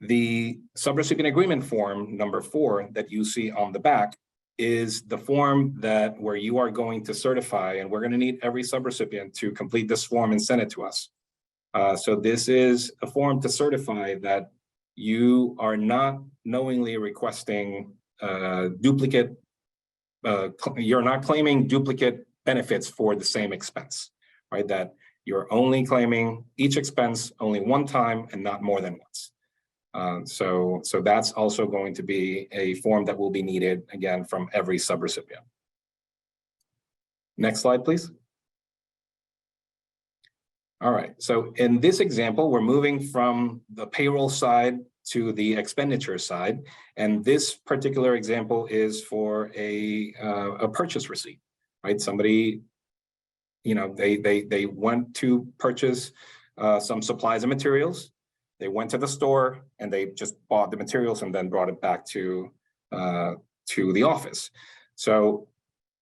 The subrecipient agreement form number 4 that you see on the back is the form where you are going to certify, and we're going to need every subrecipient to complete this form and send it to us. So this is a form to certify that you are not knowingly requesting you're not claiming duplicate benefits for the same expense, right? That you're only claiming each expense only one time and not more than once. So that's also going to be a form that will be needed, again, from every subrecipient. Next slide, please. All right, so in this example, we're moving from the payroll side to the expenditure side. And this particular example is for a purchase receipt, right? Somebody, they went to purchase some supplies and materials. They went to the store and they just bought the materials and then brought it back to the office. So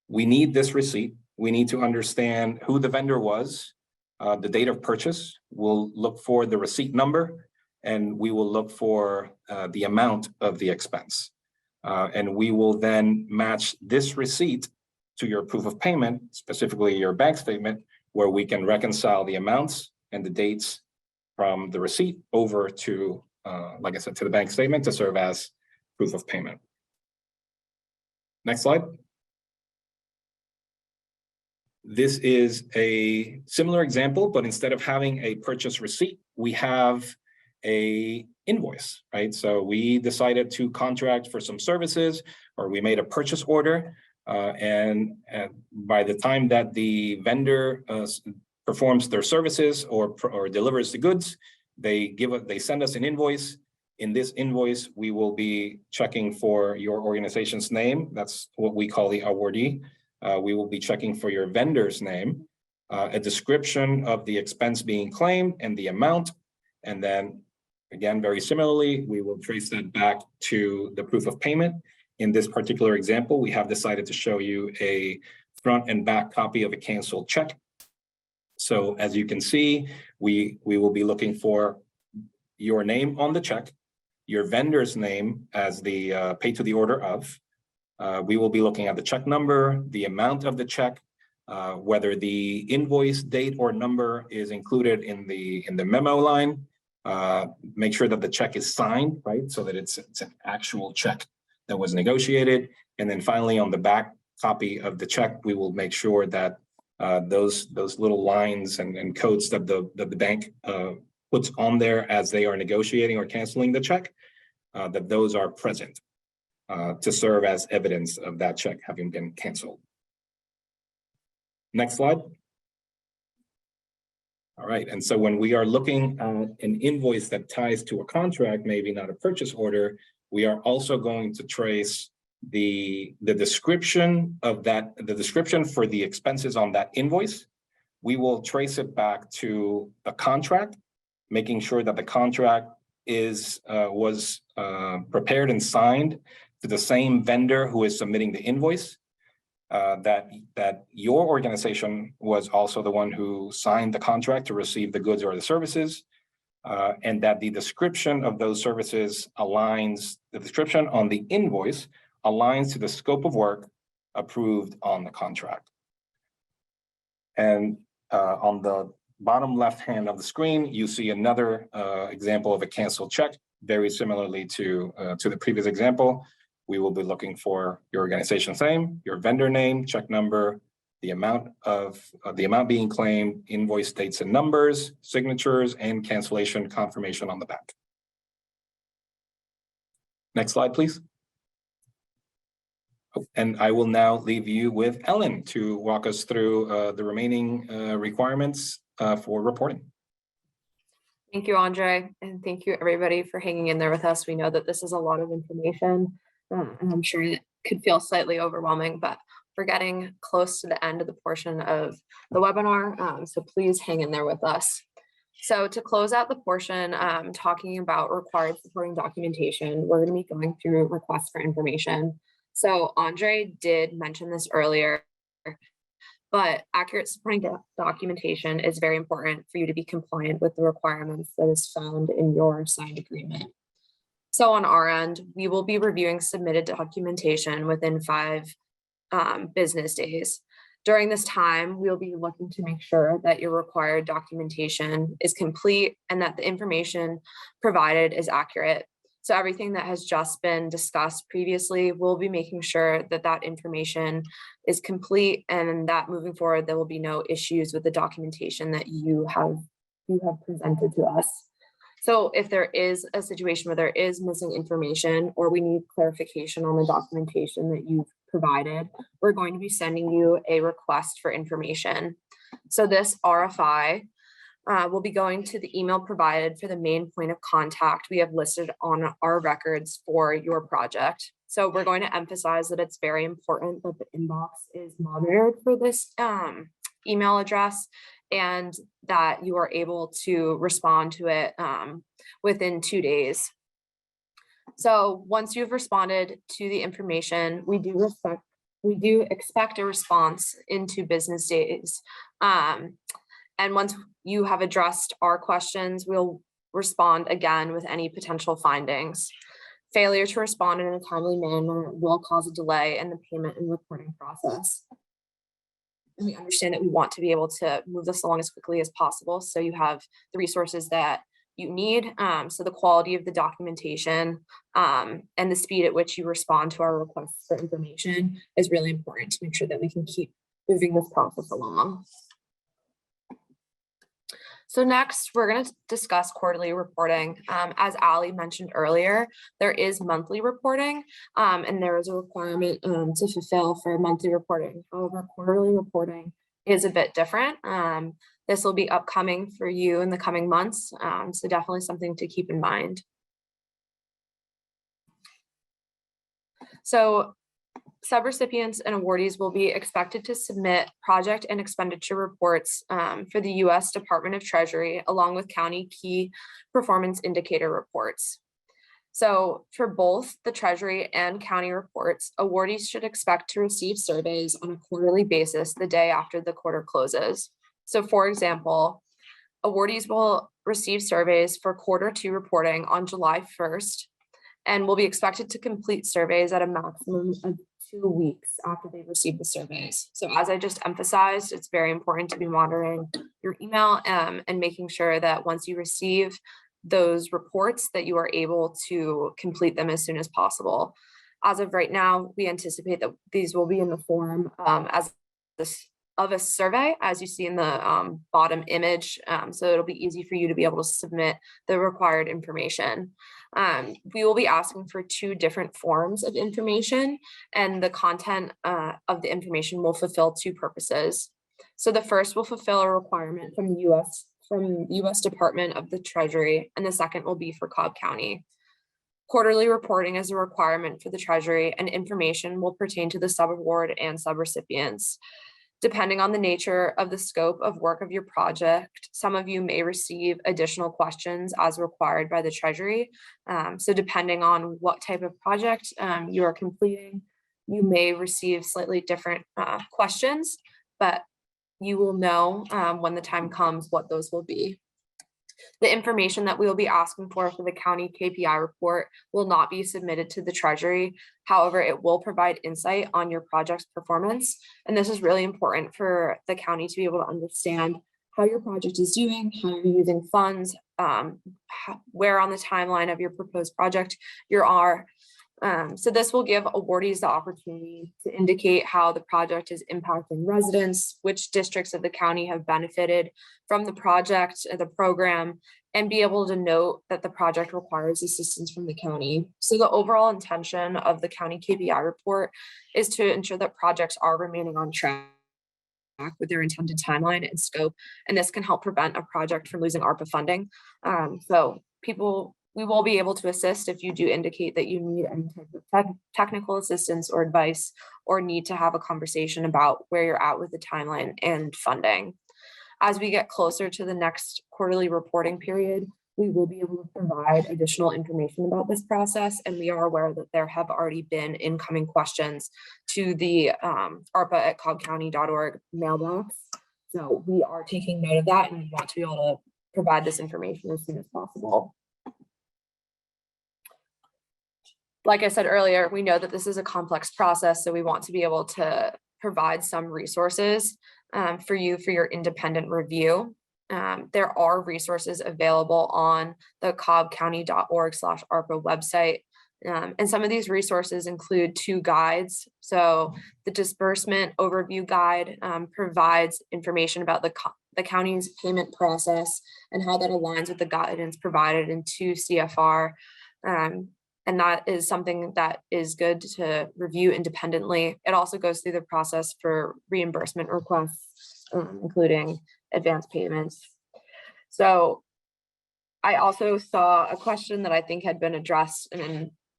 we need this receipt. We need to understand who the vendor was, the date of purchase. We'll look for the receipt number, and we will look for the amount of the expense. And we will then match this receipt to your proof of payment, specifically your bank statement, where we can reconcile the amounts and the dates from the receipt over to, like I said, to the bank statement to serve as proof of payment. Next slide. This is a similar example, but instead of having a purchase receipt, we have a invoice, right? So we decided to contract for some services, or we made a purchase order. And by the time that the vendor performs their services or delivers the goods, they send us an invoice. In this invoice, we will be checking for your organization's name. That's what we call the awardee. We will be checking for your vendor's name, a description of the expense being claimed and the amount. And then again, very similarly, we will trace that back to the proof of payment. In this particular example, we have decided to show you a front and back copy of a canceled check. So as you can see, we will be looking for your name on the check, your vendor's name as the paid to the order of. We will be looking at the check number, the amount of the check, whether the invoice date or number is included in the memo line. Make sure that the check is signed, right? So that it's an actual check that was negotiated. And then finally, on the back copy of the check, we will make sure that those little lines and codes that the bank puts on there as they are negotiating or canceling the check, that those are present to serve as evidence of that check having been canceled. Next slide. All right, and so when we are looking at an invoice that ties to a contract, maybe not a purchase order, we are also going to trace the description of that, the description for the expenses on that invoice. We will trace it back to a contract, making sure that the contract was prepared and signed to the same vendor who is submitting the invoice. That your organization was also the one who signed the contract to receive the goods or the services, and that the description of those services aligns, the description on the invoice aligns to the scope of work approved on the contract. And on the bottom left hand of the screen, you see another example of a canceled check, very similarly to the previous example. We will be looking for your organization's name, your vendor name, check number, the amount being claimed, invoice dates and numbers, signatures, and cancellation confirmation on the back. Next slide, please. And I will now leave you with Ellen to walk us through the remaining requirements for reporting. Thank you, Andre, and thank you everybody for hanging in there with us. We know that this is a lot of information, and I'm sure it could feel slightly overwhelming, but we're getting close to the end of the portion of the webinar, so please hang in there with us. So to close out the portion, talking about required supporting documentation, we're going to be going through requests for information. So Andre did mention this earlier, but accurate supporting documentation is very important for you to be compliant with the requirements that is found in your signed agreement. So on our end, we will be reviewing submitted documentation within 5 business days. During this time, we'll be looking to make sure that your required documentation is complete and that the information provided is accurate. So everything that has just been discussed previously, we'll be making sure that that information is complete and that moving forward, there will be no issues with the documentation that you have presented to us. So if there is a situation where there is missing information or we need clarification on the documentation that you've provided, we're going to be sending you a request for information. So this RFI will be going to the email provided for the main point of contact we have listed on our records for your project. So we're going to emphasize that it's very important that the inbox is monitored for this email address and that you are able to respond to it within 2 days. So once you've responded to the information, we do expect a response in 2 business days. And once you have addressed our questions, we'll respond again with any potential findings. Failure to respond in a timely manner will cause a delay in the payment and reporting process. And we understand that we want to be able to move this along as quickly as possible, so you have the resources that you need. So the quality of the documentation and the speed at which you respond to our requests for information is really important to make sure that we can keep moving this process along. So next, we're going to discuss quarterly reporting. As Ali mentioned earlier, there is monthly reporting, and there is a requirement to fulfill for monthly reporting. However, quarterly reporting is a bit different. This will be upcoming for you in the coming months, so definitely something to keep in mind. So subrecipients and awardees will be expected to submit project and expenditure reports for the U.S. Department of Treasury, along with county key performance indicator reports. So for both the Treasury and county reports, awardees should expect to receive surveys on a quarterly basis the day after the quarter closes. So for example, awardees will receive surveys for Q2 reporting on July 1st, and will be expected to complete surveys at a maximum of 2 weeks after they receive the surveys. So as I just emphasized, it's very important to be monitoring your email and making sure that once you receive those reports that you are able to complete them as soon as possible. As of right now, we anticipate that these will be in the form of a survey, as you see in the bottom image. So it'll be easy for you to be able to submit the required information. We will be asking for 2 different forms of information, and the content of the information will fulfill 2 purposes. So the first will fulfill a requirement from the U.S. Department of the Treasury, and the second will be for Cobb County. Quarterly reporting is a requirement for the Treasury, and information will pertain to the subaward and subrecipients. Depending on the nature of the scope of work of your project, some of you may receive additional questions as required by the Treasury. So depending on what type of project you are completing, you may receive slightly different questions, but you will know when the time comes what those will be. The information that we will be asking for the county KPI report will not be submitted to the Treasury. However, it will provide insight on your project's performance. And this is really important for the county to be able to understand how your project is doing, how you're using funds, where on the timeline of your proposed project you are. So this will give awardees the opportunity to indicate how the project is impacting residents, which districts of the county have benefited from the project, the program, and be able to note that the project requires assistance from the county. So the overall intention of the county KPI report is to ensure that projects are remaining on track with their intended timeline and scope, and this can help prevent a project from losing ARPA funding. We will be able to assist if you do indicate that you need any type of technical assistance or advice, or need to have a conversation about where you're at with the timeline and funding. As we get closer to the next quarterly reporting period, we will be able to provide additional information about this process, and we are aware that there have already been incoming questions to the ARPA@cobbcounty.org mailbox. So we are taking note of that, and we want to be able to provide this information as soon as possible. Like I said earlier, we know that this is a complex process, so we want to be able to provide some resources for you for your independent review. There are resources available on the cobbcounty.org/ARPA website. And some of these resources include 2 guides. So the disbursement overview guide provides information about the county's payment process and how that aligns with the guidance provided in 2 CFR. And that is something that is good to review independently. It also goes through the process for reimbursement requests, including advance payments. So I also saw a question that I think had been addressed,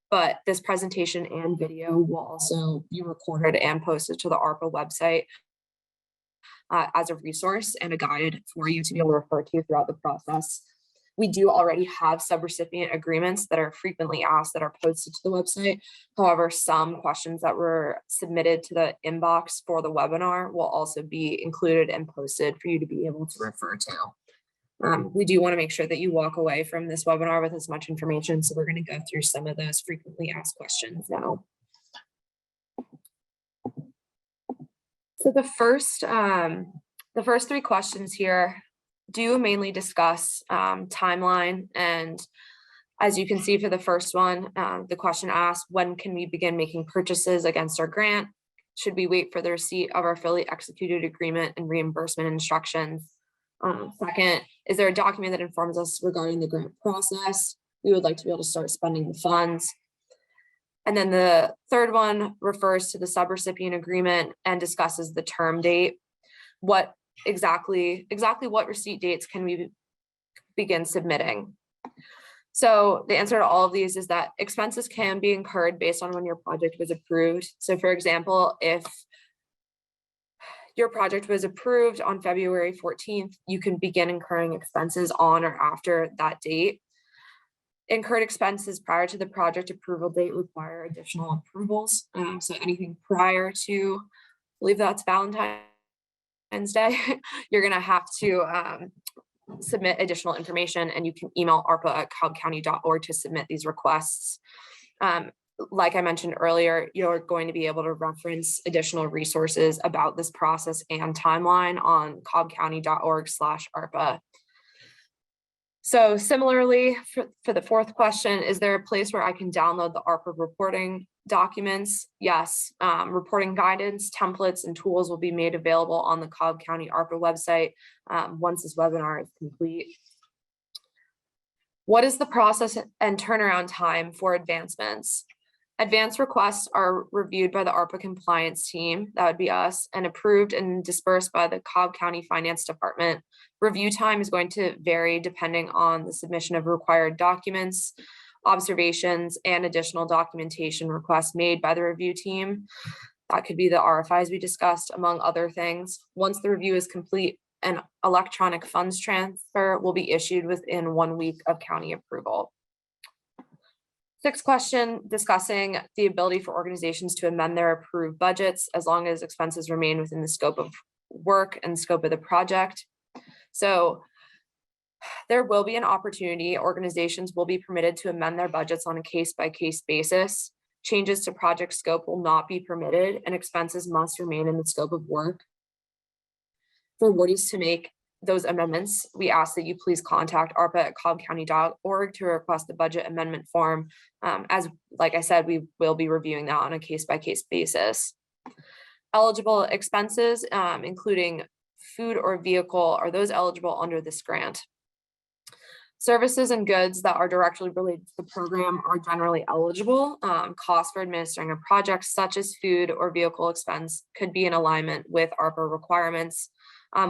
but this presentation and video will also be recorded and posted to the ARPA website as a resource and a guide for you to be able to refer to throughout the process. We do already have subrecipient agreements that are frequently asked that are posted to the website. However, some questions that were submitted to the inbox for the webinar will also be included and posted for you to be able to refer to. We do want to make sure that you walk away from this webinar with as much information. So we're going to go through some of those frequently asked questions now. So the first 3 questions here do mainly discuss timeline. And as you can see for the first one, the question asked, when can we begin making purchases against our grant? Should we wait for the receipt of our fully executed agreement and reimbursement instructions? Second, is there a document that informs us regarding the grant process? We would like to be able to start spending the funds. And then the third one refers to the subrecipient agreement and discusses the term date. What exactly what receipt dates can we begin submitting? So the answer to all of these is that expenses can be incurred based on when your project was approved. So for example, if your project was approved on February 14th, you can begin incurring expenses on or after that date. Incurred expenses prior to the project approval date require additional approvals. So anything prior to, I believe that's Valentine's Day, you're gonna have to submit additional information, and you can email arpa@cobbcounty.org to submit these requests. Like I mentioned earlier, you're going to be able to reference additional resources about this process and timeline on cobbcounty.org/ARPA. So similarly, for the fourth question, is there a place where I can download the ARPA reporting documents? Yes, reporting guidance, templates, and tools will be made available on the Cobb County ARPA website once this webinar is complete. What is the process and turnaround time for advancements? Advance requests are reviewed by the ARPA compliance team, that would be us, and approved and dispersed by the Cobb County Finance Department. Review time is going to vary depending on the submission of required documents, observations, and additional documentation requests made by the review team. That could be the RFIs we discussed, among other things. Once the review is complete, an electronic funds transfer will be issued within 1 week of county approval. Sixth question, discussing the ability for organizations to amend their approved budgets as long as expenses remain within the scope of work and scope of the project. So there will be an opportunity. Organizations will be permitted to amend their budgets on a case-by-case basis. Changes to project scope will not be permitted, and expenses must remain in the scope of work. For awardees to make those amendments, we ask that you please contact ARPA@cobbcounty.org to request the budget amendment form. As like I said, we will be reviewing that on a case-by-case basis. Eligible expenses, including food or vehicle, are those eligible under this grant? Services and goods that are directly related to the program are generally eligible. Costs for administering a project such as food or vehicle expense could be in alignment with ARPA requirements.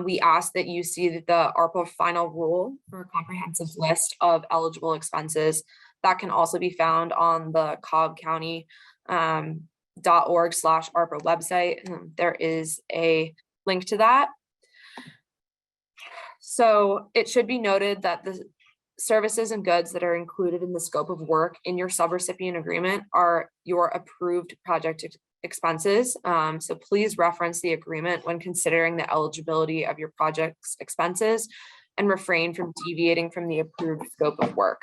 We ask that you see the ARPA final rule for a comprehensive list of eligible expenses. That can also be found on the Cobb County .org/ARPA website. There is a link to that. So it should be noted that the services and goods that are included in the scope of work in your subrecipient agreement are your approved project expenses. So please reference the agreement when considering the eligibility of your project's expenses and refrain from deviating from the approved scope of work.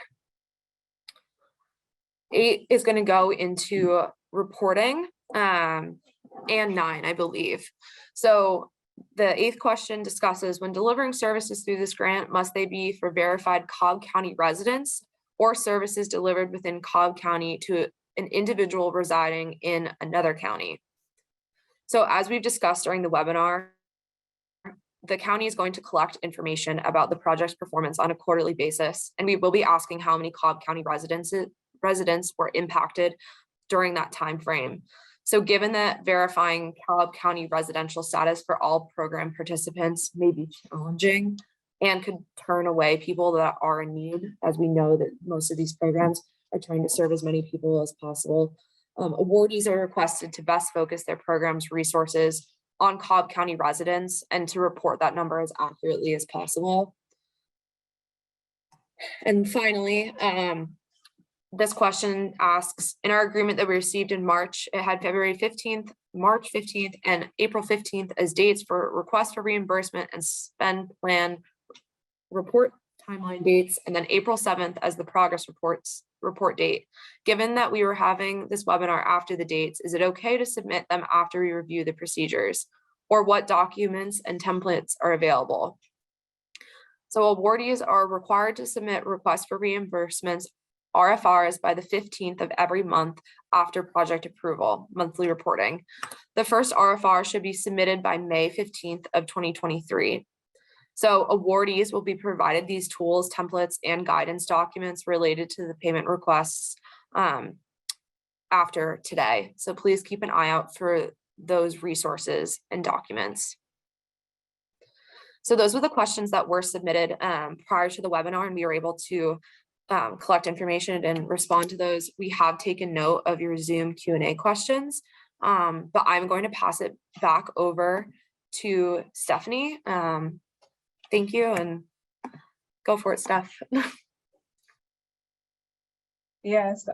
8 is going to go into reporting, and 9, I believe. So the 8th question discusses, when delivering services through this grant, must they be for verified Cobb County residents or services delivered within Cobb County to an individual residing in another county? So as we've discussed during the webinar, the county is going to collect information about the project's performance on a quarterly basis, and we will be asking how many Cobb County residents were impacted during that time frame. So given that verifying Cobb County residential status for all program participants may be challenging and could turn away people that are in need, as we know that most of these programs are trying to serve as many people as possible, awardees are requested to best focus their program's resources on Cobb County residents and to report that number as accurately as possible. And finally, this question asks, in our agreement that we received in March, it had February 15th, March 15th, and April 15th as dates for request for reimbursement and spend plan report timeline dates, and then April 7th as the progress report date. Given that we were having this webinar after the dates, is it okay to submit them after we review the procedures? Or what documents and templates are available? So awardees are required to submit requests for reimbursements, RFRs, by the 15th of every month after project approval, monthly reporting. The first RFR should be submitted by May 15th of 2023. So awardees will be provided these tools, templates, and guidance documents related to the payment requests after today. So please keep an eye out for those resources and documents. So those were the questions that were submitted prior to the webinar, and we were able to collect information and respond to those. We have taken note of your Zoom Q&A questions, but I'm going to pass it back over to Stephanie. Thank you, and go for it, Steph. Yes,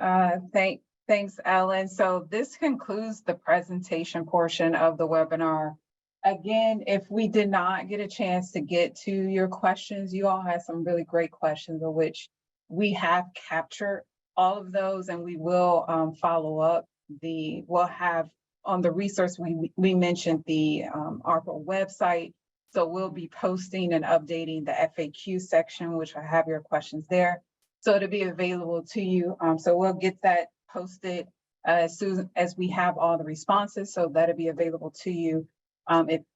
thanks, Ellen. So this concludes the presentation portion of the webinar. Again, if we did not get a chance to get to your questions, you all had some really great questions, of which we have captured all of those, and we will follow up. We'll have on the resource, we mentioned the ARPA website. So we'll be posting and updating the FAQ section, which will have your questions there. So it'll be available to you. So we'll get that posted as soon as we have all the responses. So that'll be available to you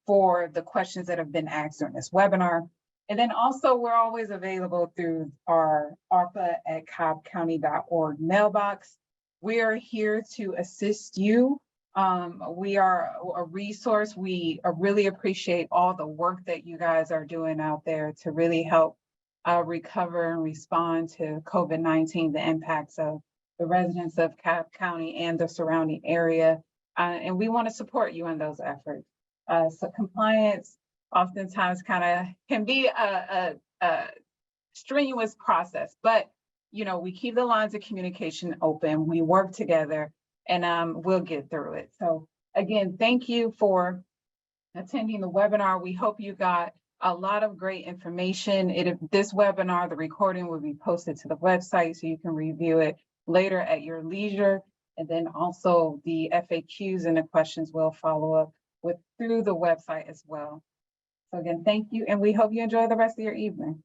for the questions that have been asked during this webinar. And then also we're always available through our ARPA@cobbcounty.org mailbox. We are here to assist you. We are a resource. We really appreciate all the work that you guys are doing out there to really help recover and respond to COVID-19, the impacts of the residents of Cobb County and the surrounding area. And we want to support you in those efforts. So compliance oftentimes can be a strenuous process, but we keep the lines of communication open, we work together, and we'll get through it. So again, thank you for attending the webinar. We hope you got a lot of great information. This webinar, the recording will be posted to the website so you can review it later at your leisure. And then also the FAQs and the questions will follow up through the website as well. So again, thank you, and we hope you enjoy the rest of your evening.